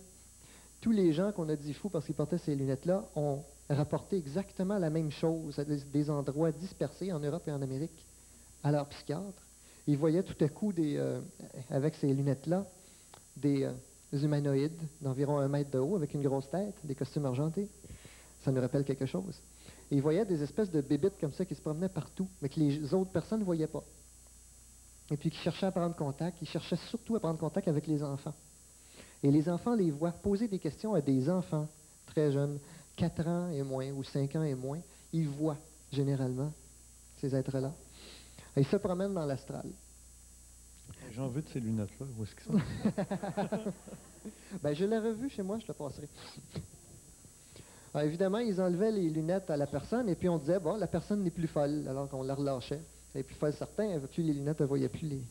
[SPEAKER 3] tous les gens qu'on a dit fous parce qu'ils portaient ces lunettes-là ont rapporté exactement la même chose à des endroits dispersés en Europe et en Amérique à leurs psychiatres. Ils voyaient tout à coup, avec ces lunettes-là, des humanoïdes d'environ 1 mètre de haut avec une grosse tête, des costumes argentés. Ça nous rappelle quelque chose. Et il voyait des espèces de bébites comme ça qui se promenaient partout, mais que les autres personnes ne voyaient pas. Et puis qui cherchaient à prendre contact, ils cherchaient surtout à prendre contact avec les enfants. Et les enfants les voient poser des questions à des enfants très jeunes, 4 ans et moins, ou 5 ans et moins. Ils voient généralement ces êtres-là. Et ils se promènent dans l'astral.
[SPEAKER 2] J'en veux de ces lunettes-là. Où est-ce qu'ils sont?
[SPEAKER 3] Ben, je l'ai revu chez moi, je te passerai. Alors, évidemment, ils enlevaient les lunettes à la personne et puis on disait, bon, la personne n'est plus folle, alors qu'on la relâchait. Elle est plus folle, certain, elle n'avait plus les lunettes, elle ne voyait plus les...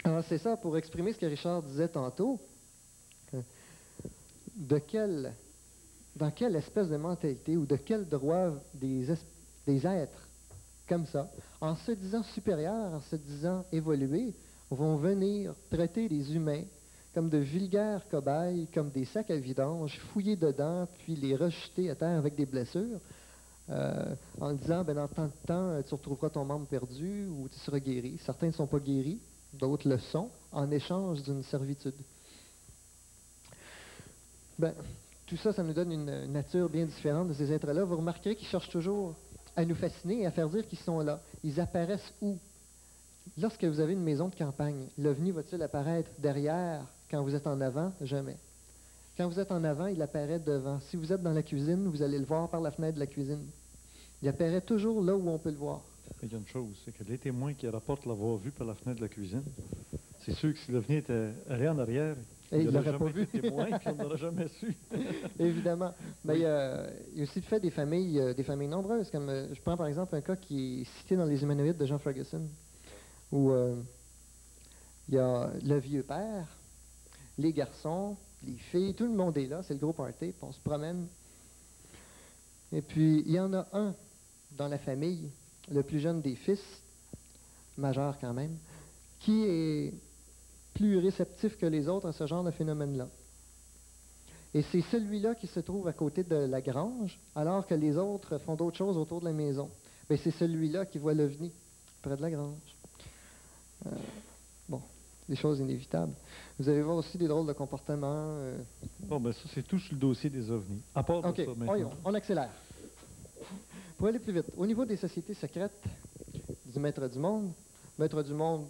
[SPEAKER 3] Alors, c'est ça, pour exprimer ce que Richard disait tantôt, dans quelle espèce de mentalité ou de quel droit des êtres comme ça, en se disant supérieurs, en se disant évolués, vont venir traiter les humains comme de vulgaires cobayes, comme des sacs à vidange, fouiller dedans, puis les rejeter à terre avec des blessures, en disant, ben, dans tant de temps, tu retrouveras ton membre perdu ou tu seras guéri. Certains ne sont pas guéris, d'autres le sont, en échange d'une servitude. Ben, tout ça, ça nous donne une nature bien différente de ces êtres-là. Vous remarquerez qu'ils cherchent toujours à nous fasciner et à faire dire qu'ils sont là. Ils apparaissent où? Lorsque vous avez une maison de campagne, l'OVNI va-t-il apparaître derrière quand vous êtes en avant? Jamais. Quand vous êtes en avant, il apparaît devant. Si vous êtes dans la cuisine, vous allez le voir par la fenêtre de la cuisine. Il apparaît toujours là où on peut le voir.
[SPEAKER 2] Il y a une chose, c'est que les témoins qui rapportent l'avoir vu par la fenêtre de la cuisine, c'est sûr que si l'OVNI était allé en arrière,
[SPEAKER 3] il
[SPEAKER 2] n'aurait
[SPEAKER 3] l'aurait pas vu.
[SPEAKER 2] Témoin, puis on n'aurait jamais su.
[SPEAKER 3] Évidemment. Mais il y a aussi le fait des familles nombreuses. Comme, je prends par exemple un cas qui est cité dans Les Humanoïdes de Jean Ferguson, où il y a le vieux père, les garçons, les filles, tout le monde est là, c'est le gros party, puis on se promène. Et puis, il y en a un dans la famille, le plus jeune des fils, majeur quand même, qui est plus réceptif que les autres à ce genre de phénomène-là. Et c'est celui-là qui se trouve à côté de la grange, alors que les autres font d'autres choses autour de la maison. Bien, c'est celui-là qui voit l'OVNI, près de la grange. Bon, des choses inévitables. Vous allez voir aussi des drôles de comportements.
[SPEAKER 2] Bon, ben ça, c'est tout sur le dossier des OVNI. À part de ça, maintenant.
[SPEAKER 3] On accélère. Pour aller plus vite, au niveau des sociétés secrètes du Maître du Monde,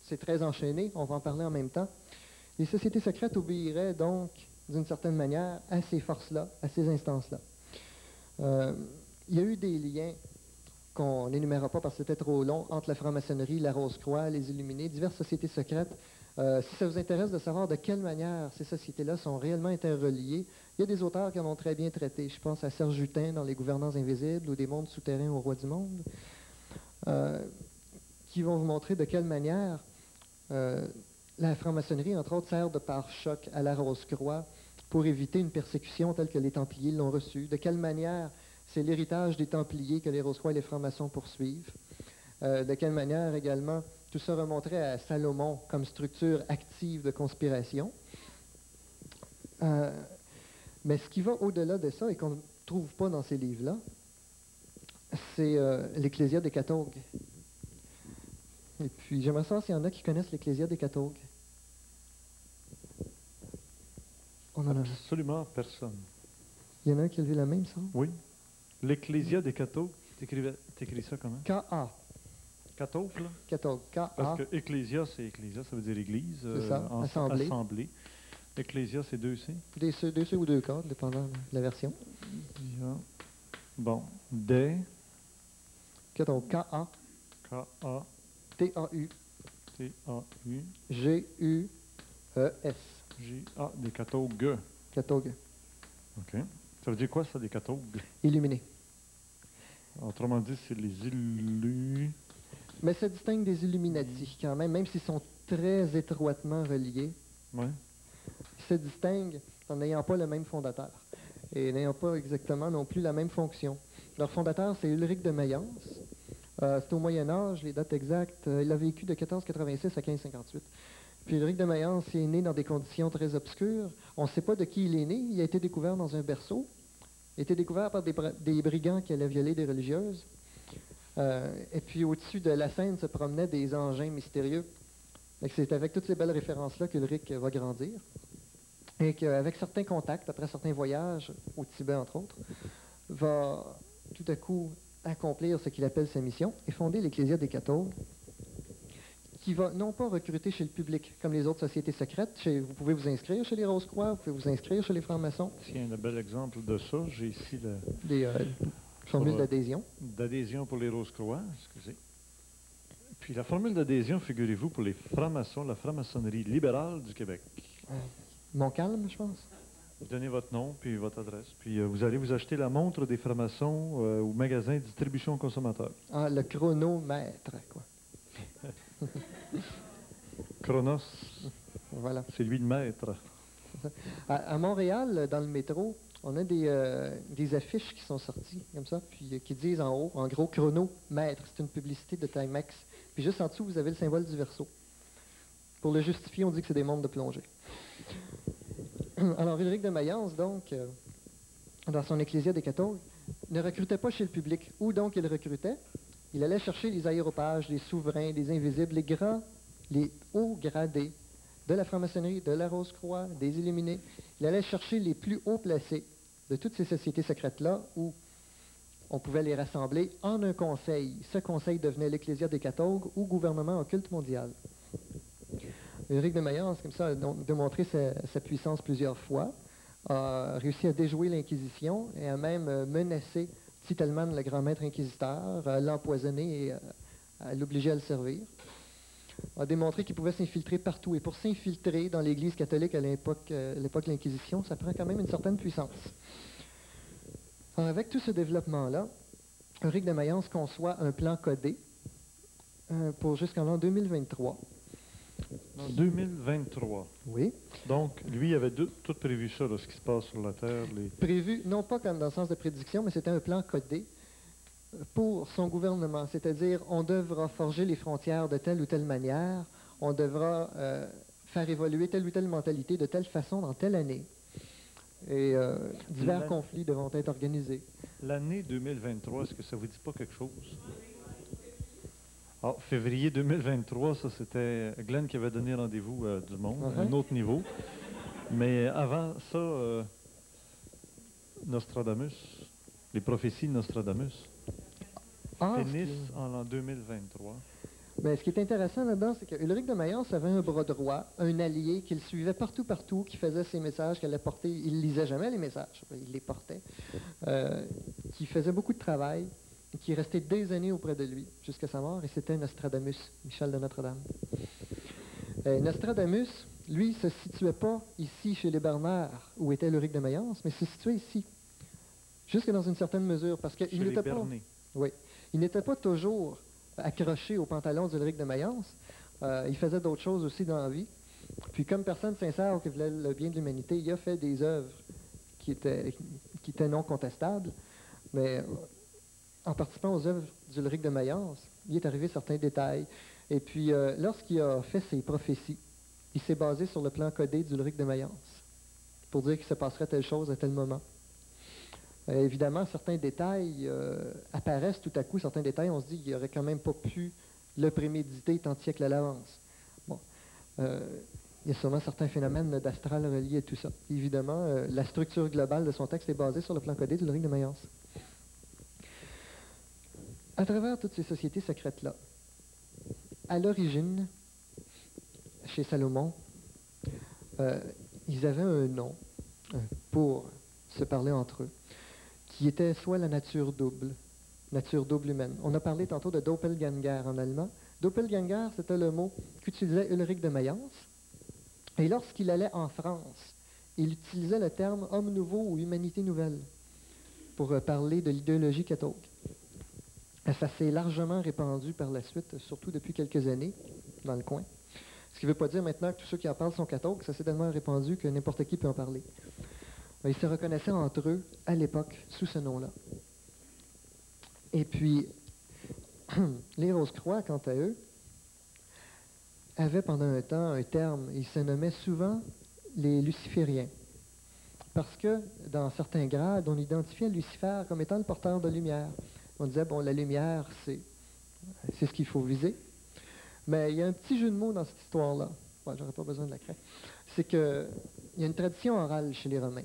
[SPEAKER 3] c'est très enchaîné, on va en parler en même temps. Les sociétés secrètes obéiraient donc, d'une certaine manière, à ces forces-là, à ces instances-là. Il y a eu des liens qu'on n'énumérera pas parce que c'était trop long, entre la franc-maçonnerie, la Rose-Croix, les Illuminés, diverses sociétés secrètes. Si ça vous intéresse de savoir de quelle manière ces sociétés-là sont réellement interreliées, il y a des auteurs qui en ont très bien traité. Je pense à Serge Jutin dans Les Gouvernants invisibles ou Des mondes souterrains au roi du monde, qui vont vous montrer de quelle manière la franc-maçonnerie, entre autres, sert de pare-choc à la Rose-Croix pour éviter une persécution telle que les Templiers l'ont reçue. De quelle manière c'est l'héritage des Templiers que les Rose-Croix et les francs-maçons poursuivent. De quelle manière également tout ça remonterait à Salomon comme structure active de conspiration. Mais ce qui va au-delà de ça et qu'on ne trouve pas dans ces livres-là, c'est l'Ecclésia des Cataugues. Et puis, j'aimerais savoir s'il y en a qui connaissent l'Ecclésia des Cataugues. On en a
[SPEAKER 2] absolument personne.
[SPEAKER 3] Il y en a un qui a levé la main, il me semble?
[SPEAKER 2] Oui. L'Ecclésia des Cataugues, t'écris ça comment?
[SPEAKER 3] K-A.
[SPEAKER 2] Cataugue, là?
[SPEAKER 3] Cataugue, K-A.
[SPEAKER 2] Parce que Ecclésia, c'est Ecclésia, ça veut dire Église.
[SPEAKER 3] C'est ça, assemblée.
[SPEAKER 2] Assemblée. Ecclésia, c'est 2C?
[SPEAKER 3] Deux C ou 2 K, dépendant de la version.
[SPEAKER 2] Bon. Des.
[SPEAKER 3] Cataugue, K-A.
[SPEAKER 2] K-A.
[SPEAKER 3] T-A-U.
[SPEAKER 2] T-A-U.
[SPEAKER 3] G-U-E-S.
[SPEAKER 2] G-A, des Cataugues.
[SPEAKER 3] Cataugues.
[SPEAKER 2] OK. Ça veut dire quoi, ça, des Cataugues?
[SPEAKER 3] Illuminés.
[SPEAKER 2] Autrement dit, c'est les illus...
[SPEAKER 3] Mais ça distingue des Illuminati, quand même s'ils sont très étroitement reliés.
[SPEAKER 2] Oui.
[SPEAKER 3] Ils se distinguent en n'ayant pas le même fondateur et n'ayant pas exactement non plus la même fonction. Leur fondateur, c'est Ulrich de Mayence. C'est au Moyen Âge, les dates exactes. Il a vécu de 1486 à 1558. Puis Ulrich de Mayence est né dans des conditions très obscures. On ne sait pas de qui il est né. Il a été découvert dans un berceau. Il a été découvert par des brigands qui allaient violer des religieuses. Et puis au-dessus de la scène se promenaient des engins mystérieux Et c'est avec toutes ces belles références-là qu'Ulrich va grandir. Et qu'avec certains contacts, après certains voyages, au Tibet entre autres, va tout à coup accomplir ce qu'il appelle sa mission et fonder l'Ecclésia des catholiques, qui va non pas recruter chez le public comme les autres sociétés secrètes. Vous pouvez vous inscrire chez les Rose-Croix, vous pouvez vous inscrire chez les francs-maçons.
[SPEAKER 2] Tiens, un bel exemple de ça, j'ai ici
[SPEAKER 3] des formules d'adhésion.
[SPEAKER 2] D'adhésion pour les Rose-Croix, excusez. Puis la formule d'adhésion, figurez-vous, pour les francs-maçons, la franc-maçonnerie libérale du Québec.
[SPEAKER 3] Montcalm, je pense.
[SPEAKER 2] Vous donnez votre nom, puis votre adresse, puis vous allez vous acheter la montre des francs-maçons au magasin Distribution Consommateur.
[SPEAKER 3] Ah, le chronomètre, quoi.
[SPEAKER 2] Chronos.
[SPEAKER 3] Voilà.
[SPEAKER 2] C'est lui le maître.
[SPEAKER 3] À Montréal, dans le métro, on a des affiches qui sont sorties, comme ça, puis qui disent en haut, en gros, chronomètre. C'est une publicité de Timex. Puis juste en dessous, vous avez le symbole du Verseau. Pour le justifier, on dit que c'est des montres de plongée. Alors, Ulrich de Mayence, donc, dans son Ecclésia des catholiques, ne recrutait pas chez le public. Où donc il recrutait? Il allait chercher les aéropages, les souverains, les invisibles, les hauts gradés de la franc-maçonnerie, de la Rose-Croix, des Illuminés. Il allait chercher les plus hauts placés de toutes ces sociétés secrètes-là où on pouvait les rassembler en un conseil. Ce conseil devenait l'Ecclésia des catholiques ou gouvernement occulte mondial. Ulrich de Mayence, comme ça, a donc démontré sa puissance plusieurs fois, a réussi à déjouer l'Inquisition et a même menacé Titelman, le grand maître inquisiteur, à l'empoisonner et à l'obliger à le servir. A démontré qu'il pouvait s'infiltrer partout. Et pour s'infiltrer dans l'Église catholique à l'époque de l'Inquisition, ça prend quand même une certaine puissance. Alors, avec tout ce développement-là, Ulrich de Mayence conçoit un plan codé pour jusqu'en l'an 2023.
[SPEAKER 2] En 2023.
[SPEAKER 3] Oui.
[SPEAKER 2] Donc, lui avait tout prévu ça, là, ce qui se passe sur la Terre.
[SPEAKER 3] Prévu, non pas comme dans le sens de prédiction, mais c'était un plan codé pour son gouvernement. C'est-à-dire, on devra forger les frontières de telle ou telle manière, on devra faire évoluer telle ou telle mentalité de telle façon dans telle année. Et divers conflits devront être organisés.
[SPEAKER 2] L'année 2023, est-ce que ça vous dit pas quelque chose? Ah, février 2023, ça c'était Glenn qui avait donné rendez-vous du monde, à un autre niveau. Mais avant ça, Nostradamus, les prophéties de Nostradamus, finissent en l'an 2023.
[SPEAKER 3] Bien, ce qui est intéressant là-dedans, c'est que Ulrich de Mayence avait un bras droit, un allié qu'il suivait partout, qui faisait ses messages, qu'elle allait porter. Il lisait jamais les messages, il les portait, qui faisait beaucoup de travail, qui restait des années auprès de lui jusqu'à sa mort, et c'était Nostradamus, Michel de Notre-Dame. Nostradamus, lui, se situait pas ici chez les Bernard, où était Ulrich de Mayence, mais se situait ici, jusque dans une certaine mesure, parce qu'il n'était pas, oui, il n'était pas toujours accroché au pantalon d'Ulrich de Mayence. Il faisait d'autres choses aussi dans la vie. Puis, comme personne sincère ou qui voulait le bien de l'humanité, il a fait des œuvres qui étaient non contestables, mais en participant aux œuvres d'Ulrich de Mayence, il est arrivé certains détails. Et puis, lorsqu'il a fait ses prophéties, il s'est basé sur le plan codé d'Ulrich de Mayence pour dire qu'il se passerait telle chose à tel moment. Évidemment, certains détails apparaissent tout à coup, certains détails, on se dit qu'il n'aurait quand même pas pu le préméditer tant de siècles à l'avance. Bon, il y a sûrement certains phénomènes d'astral reliés à tout ça. Évidemment, la structure globale de son texte est basée sur le plan codé d'Ulrich de Mayence. À travers toutes ces sociétés secrètes-là, à l'origine, chez Salomon, ils avaient un nom pour se parler entre eux, qui était soit la nature double humaine. On a parlé tantôt de Doppelganger en allemand. Doppelganger, c'était le mot qu'utilisait Ulrich de Mayence. Et lorsqu'il allait en France, il utilisait le terme homme nouveau ou humanité nouvelle pour parler de l'idéologie catholique. Ça s'est largement répandu par la suite, surtout depuis quelques années, dans le coin. Ce qui ne veut pas dire maintenant que tous ceux qui en parlent sont catholiques, ça s'est tellement répandu que n'importe qui peut en parler. Ils se reconnaissaient entre eux, à l'époque, sous ce nom-là. Et puis, les Rose-Croix, quant à eux, avaient pendant un temps un terme. Ils se nommaient souvent les Lucifériens. Parce que, dans certains grades, on identifiait Lucifer comme étant le porteur de lumière. On disait, bon, la lumière, c'est ce qu'il faut viser. Mais il y a un petit jeu de mots dans cette histoire-là. Ouais, j'aurais pas besoin de la craie. C'est qu'il y a une tradition orale chez les Romains.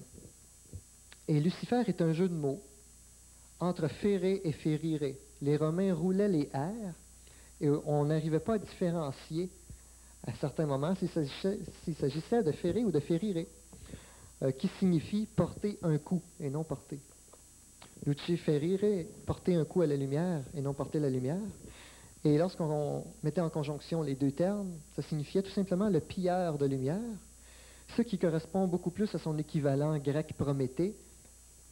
[SPEAKER 3] Et Lucifer est un jeu de mots entre féré et férire. Les Romains roulaient les R et on n'arrivait pas à différencier à certains moments s'il s'agissait de ferrer ou de férire, qui signifie porter un coup et non porter. Luce ferire, porter un coup à la lumière et non porter la lumière. Et lorsqu'on mettait en conjonction les deux termes, ça signifiait tout simplement le pilleur de lumière, ce qui correspond beaucoup plus à son équivalent grec Prométhée,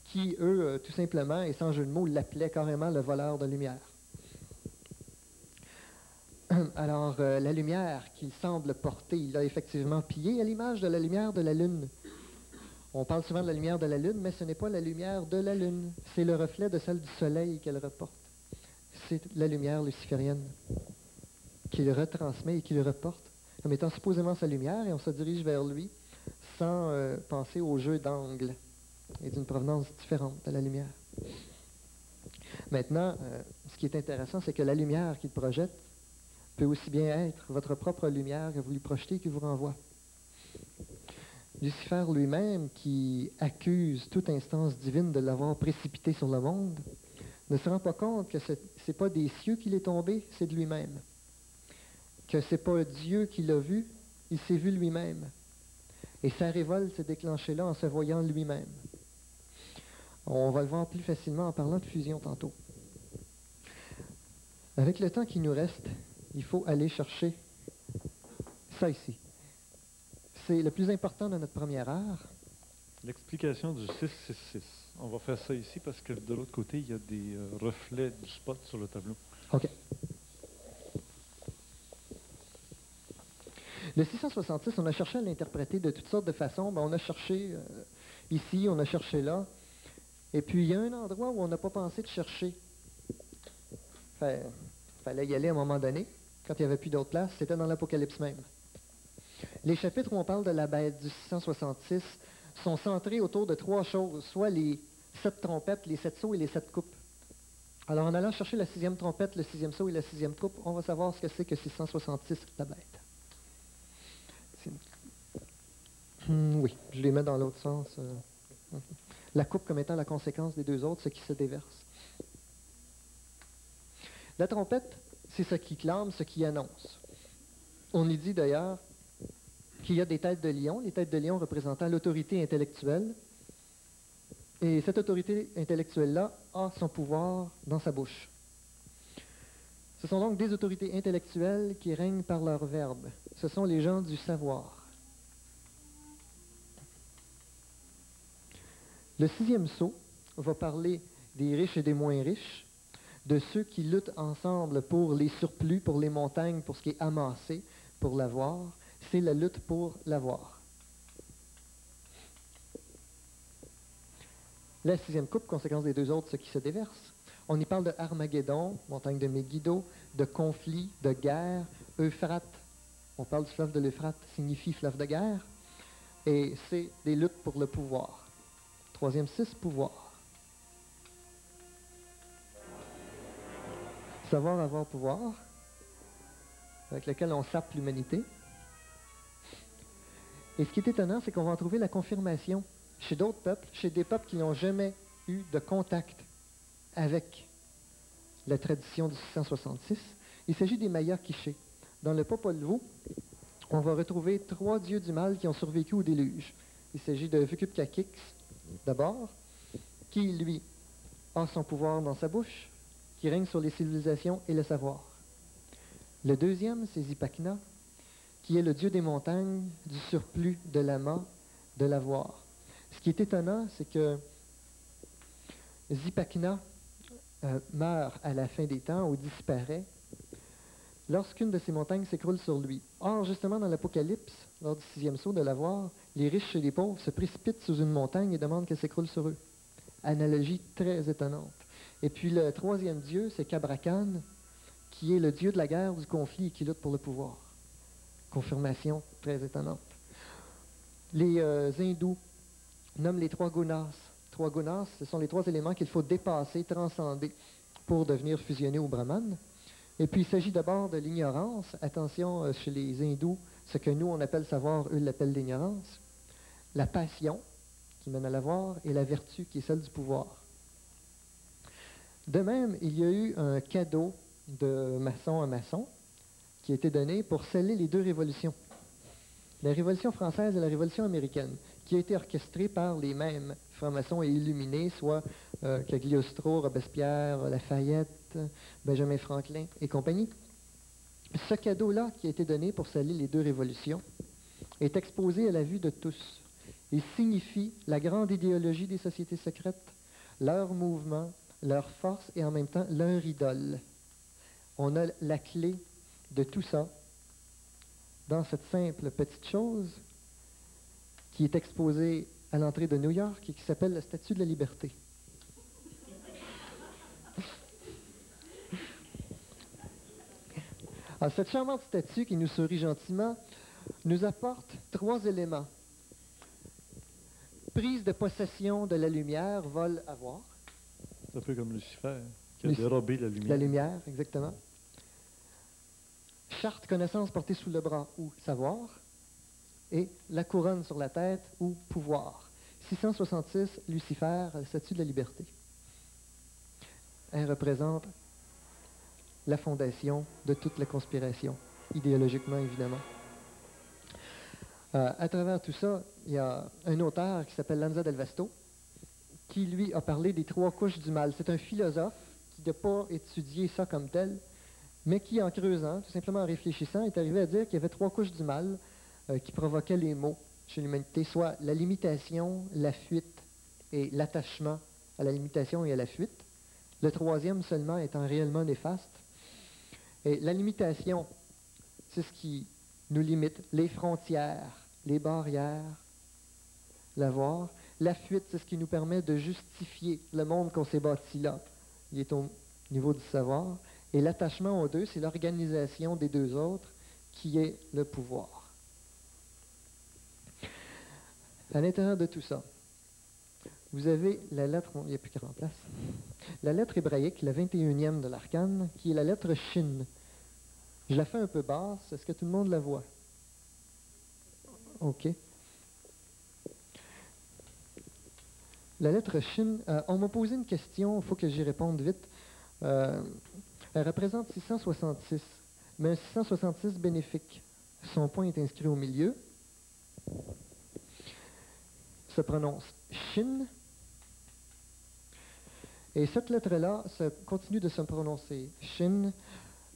[SPEAKER 3] qui, eux, tout simplement, et sans jeu de mots, l'appelaient carrément le voleur de lumière. Alors, la lumière qu'il semble porter, il a effectivement pillé à l'image de la lumière de la Lune. On parle souvent de la lumière de la Lune, mais ce n'est pas la lumière de la Lune. C'est le reflet de celle du Soleil qu'elle reporte. C'est la lumière luciférienne qu'il retransmet et qu'il reporte comme étant supposément sa lumière, et on se dirige vers lui sans penser au jeu d'angle et d'une provenance différente de la lumière. Maintenant, ce qui est intéressant, c'est que la lumière qu'il projette peut aussi bien être votre propre lumière que vous lui projetez et qui vous renvoie. Lucifer lui-même, qui accuse toute instance divine de l'avoir précipité sur le monde, ne se rend pas compte que ce n'est pas des cieux qu'il est tombé, c'est de lui-même. Que ce n'est pas Dieu qui l'a vu, il s'est vu lui-même. Et sa révolte s'est déclenchée là en se voyant lui-même. On va le voir plus facilement en parlant de fusion tantôt. Avec le temps qui nous reste, il faut aller chercher ça ici. C'est le plus important de notre première heure.
[SPEAKER 2] L'explication du 666. On va faire ça ici parce que de l'autre côté, il y a des reflets du spot sur le tableau.
[SPEAKER 3] OK. Le 666, on a cherché à l'interpréter de toutes sortes de façons. On a cherché ici, on a cherché là. Et puis, il y a un endroit où on n'a pas pensé de chercher. Il fallait y aller à un moment donné, quand il n'y avait plus d'autre place. C'était dans l'Apocalypse même. Les chapitres où on parle de la bête du 666 sont centrés autour de trois choses, soit les 7 trompettes, les 7 sceaux et les 7 coupes. Alors, en allant chercher la 6e trompette, le 6e sceau et la 6e coupe, on va savoir ce que c'est que 666, la bête. Oui, je les mets dans l'autre sens. La coupe comme étant la conséquence des deux autres, ce qui se déverse. La trompette, c'est ce qui clame, ce qui annonce. On y dit d'ailleurs qu'il y a des têtes de lion, les têtes de lion représentant l'autorité intellectuelle. Et cette autorité intellectuelle-là a son pouvoir dans sa bouche. Ce sont donc des autorités intellectuelles qui règnent par leur verbe. Ce sont les gens du savoir. Le 6e sceau va parler des riches et des moins riches, de ceux qui luttent ensemble pour les surplus, pour les montagnes, pour ce qui est amassé, pour l'avoir. C'est la lutte pour l'avoir. La 6e coupe, conséquence des deux autres, ce qui se déverse. On y parle de Armageddon, montagne de Megiddo, de conflits, de guerre, Euphrate. On parle du fleuve de l'Euphrate, signifie fleuve de guerre. Et c'est des luttes pour le pouvoir. 3e 6, pouvoir. Savoir avoir pouvoir, avec lequel on sape l'humanité. Et ce qui est étonnant, c'est qu'on va en trouver la confirmation chez d'autres peuples, chez des peuples qui n'ont jamais eu de contact avec la tradition du 666. Il s'agit des Mayas quichés. Dans le Popol Vuh, on va retrouver 3 dieux du mal qui ont survécu au déluge. Il s'agit de Vucub-Caquix, d'abord, qui, lui, a son pouvoir dans sa bouche, qui règne sur les civilisations et le savoir. Le deuxième, c'est Zipacna, qui est le dieu des montagnes, du surplus, de l'amas, de l'avoir. Ce qui est étonnant, c'est que Zipacna meurt à la fin des temps ou disparaît lorsqu'une de ces montagnes s'écroule sur lui. Or, justement, dans l'Apocalypse, lors du 6e sceau de l'avoir, les riches et les pauvres se précipitent sous une montagne et demandent qu'elle s'écroule sur eux. Analogie très étonnante. Et puis le 3e dieu, c'est Kabrakan, qui est le dieu de la guerre, du conflit et qui lutte pour le pouvoir. Confirmation très étonnante. Les hindous nomment les 3 gunas. 3 gunas, ce sont les 3 éléments qu'il faut dépasser, transcender pour devenir fusionné au Brahman. Et puis, il s'agit d'abord de l'ignorance. Attention, chez les hindous, ce que nous, on appelle savoir, eux l'appellent l'ignorance. La passion, qui mène à l'avoir, et la vertu, qui est celle du pouvoir. De même, il y a eu un cadeau de maçon à maçon qui a été donné pour sceller les deux révolutions. La Révolution française et la Révolution américaine, qui a été orchestrée par les mêmes francs-maçons et illuminés, soit Cagliostro, Robespierre, Lafayette, Benjamin Franklin et compagnie. Ce cadeau-là, qui a été donné pour sceller les deux révolutions, est exposé à la vue de tous. Il signifie la grande idéologie des sociétés secrètes, leur mouvement, leur force et en même temps leur idole. On a la clé de tout ça dans cette simple petite chose qui est exposée à l'entrée de New York et qui s'appelle la Statue de la Liberté. Alors, cette charmante statue qui nous sourit gentiment nous apporte trois éléments. Prise de possession de la lumière, vol, avoir.
[SPEAKER 2] C'est un peu comme Lucifer, qui a dérobé la lumière.
[SPEAKER 3] La lumière, exactement. Charte, connaissance portée sous le bras ou savoir. Et la couronne sur la tête ou pouvoir. 666, Lucifer, la statue de la liberté. Elle représente la fondation de toute la conspiration, idéologiquement évidemment. À travers tout ça, il y a un auteur qui s'appelle Lanza del Vasto, qui lui a parlé des trois couches du mal. C'est un philosophe qui n'a pas étudié ça comme tel, mais qui, en creusant, tout simplement en réfléchissant, est arrivé à dire qu'il y avait trois couches du mal qui provoquaient les maux chez l'humanité, soit la limitation, la fuite et l'attachement à la limitation et à la fuite. Le troisième seulement étant réellement néfaste. Et la limitation, c'est ce qui nous limite, les frontières, les barrières, l'avoir. La fuite, c'est ce qui nous permet de justifier le monde qu'on s'est bâti là. Il est au niveau du savoir. Et l'attachement aux deux, c'est l'organisation des deux autres qui est le pouvoir. À l'intérieur de tout ça, vous avez la lettre, bon, il n'y a plus qu'à en place, la lettre hébraïque, la 21e de l'arcane, qui est la lettre Shin. Je la fais un peu basse, est-ce que tout le monde la voit? OK. La lettre Shin, on m'a posé une question, il faut que j'y réponde vite. Elle représente 666, mais un 666 bénéfique. Son point est inscrit au milieu. Se prononce Shin. Et cette lettre-là continue de se prononcer Shin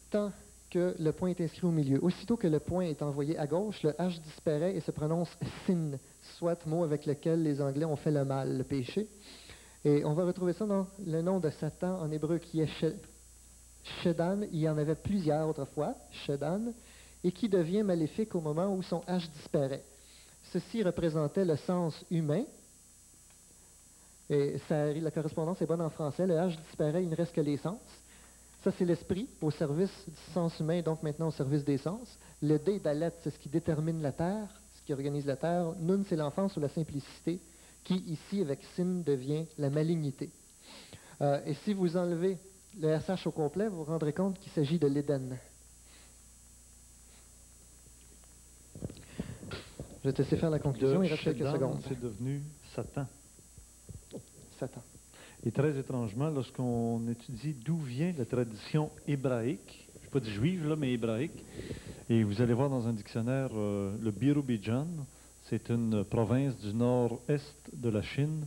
[SPEAKER 3] tant que le point est inscrit au milieu. Aussitôt que le point est envoyé à gauche, le H disparaît et se prononce Sin, soit mot avec lequel les Anglais ont fait le mal, le péché. Et on va retrouver ça dans le nom de Satan en hébreu qui est Shedan. Il y en avait plusieurs autrefois, Shedan, et qui devient maléfique au moment où son H disparaît. Ceci représentait le sens humain. Et la correspondance est bonne en français. Le H disparaît, il ne reste que les sens. Ça, c'est l'esprit au service du sens humain, donc maintenant au service des sens. Le D, Dalet, c'est ce qui détermine la Terre, ce qui organise la Terre. Nun, c'est l'enfance ou la simplicité, qui ici, avec Sin, devient la malignité. Et si vous enlevez le SH au complet, vous vous rendrez compte qu'il s'agit de l'Éden. Je vais te laisser faire la conclusion, il reste quelques secondes.
[SPEAKER 2] C'est devenu Satan.
[SPEAKER 3] Satan.
[SPEAKER 2] Et très étrangement, lorsqu'on étudie d'où vient la tradition hébraïque, je ne vais pas dire juive, là, mais hébraïque, et vous allez voir dans un dictionnaire, le Birubidjan, c'est une province du nord-est de la Chine,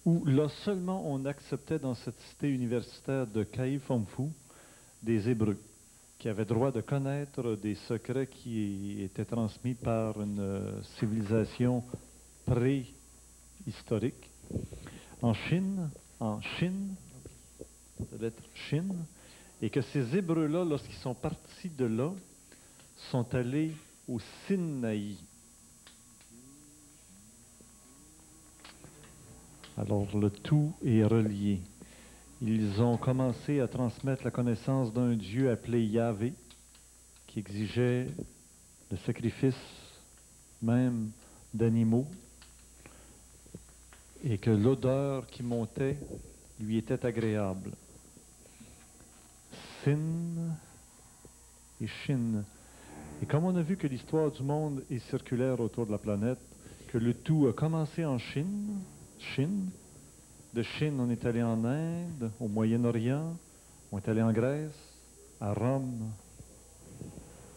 [SPEAKER 2] où là seulement on acceptait dans cette cité universitaire de Kaifengfu des Hébreux, qui avaient droit de connaître des secrets qui étaient transmis par une civilisation préhistorique. En Chine, la lettre Chine, et que ces Hébreux-là, lorsqu'ils sont partis de là, sont allés au Sinaï. Alors le tout est relié. Ils ont commencé à transmettre la connaissance d'un Dieu appelé Yahvé, qui exigeait le sacrifice même d'animaux, et que l'odeur qui montait lui était agréable. Sin et Chine. Et comme on a vu que l'histoire du monde est circulaire autour de la planète, que le tout a commencé en Chine, de Chine on est allé en Inde, au Moyen-Orient, on est allé en Grèce, à Rome,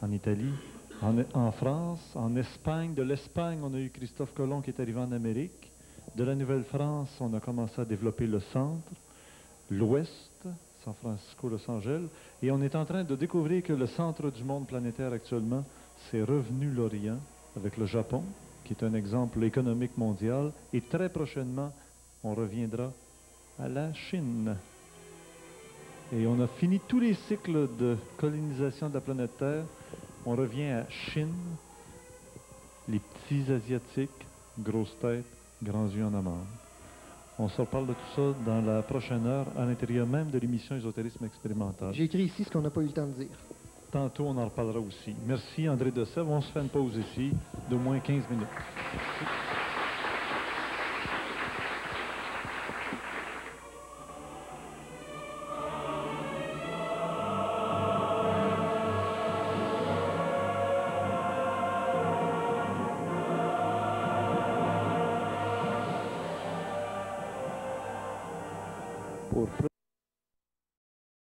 [SPEAKER 2] en Italie, en France, en Espagne. De l'Espagne, on a eu Christophe Colomb qui est arrivé en Amérique. De la Nouvelle-France, on a commencé à développer le centre, l'ouest, San Francisco, Los Angeles, et on est en train de découvrir que le centre du monde planétaire actuellement, c'est revenu l'Orient, avec le Japon, qui est un exemple économique mondial, et très prochainement, on reviendra à la Chine. Et on a fini tous les cycles de colonisation de la planète Terre. On revient à Chine, les petits Asiatiques, grosses têtes, grands yeux en amande. On se reparle de tout ça dans la prochaine heure, à l'intérieur même de l'émission Ésotérisme expérimental.
[SPEAKER 3] J'ai écrit ici ce qu'on n'a pas eu le temps de dire.
[SPEAKER 2] Tantôt, on en reparlera aussi. Merci, André Dessèvres. On se fait une pause ici d'au moins 15 minutes.
[SPEAKER 1] Pour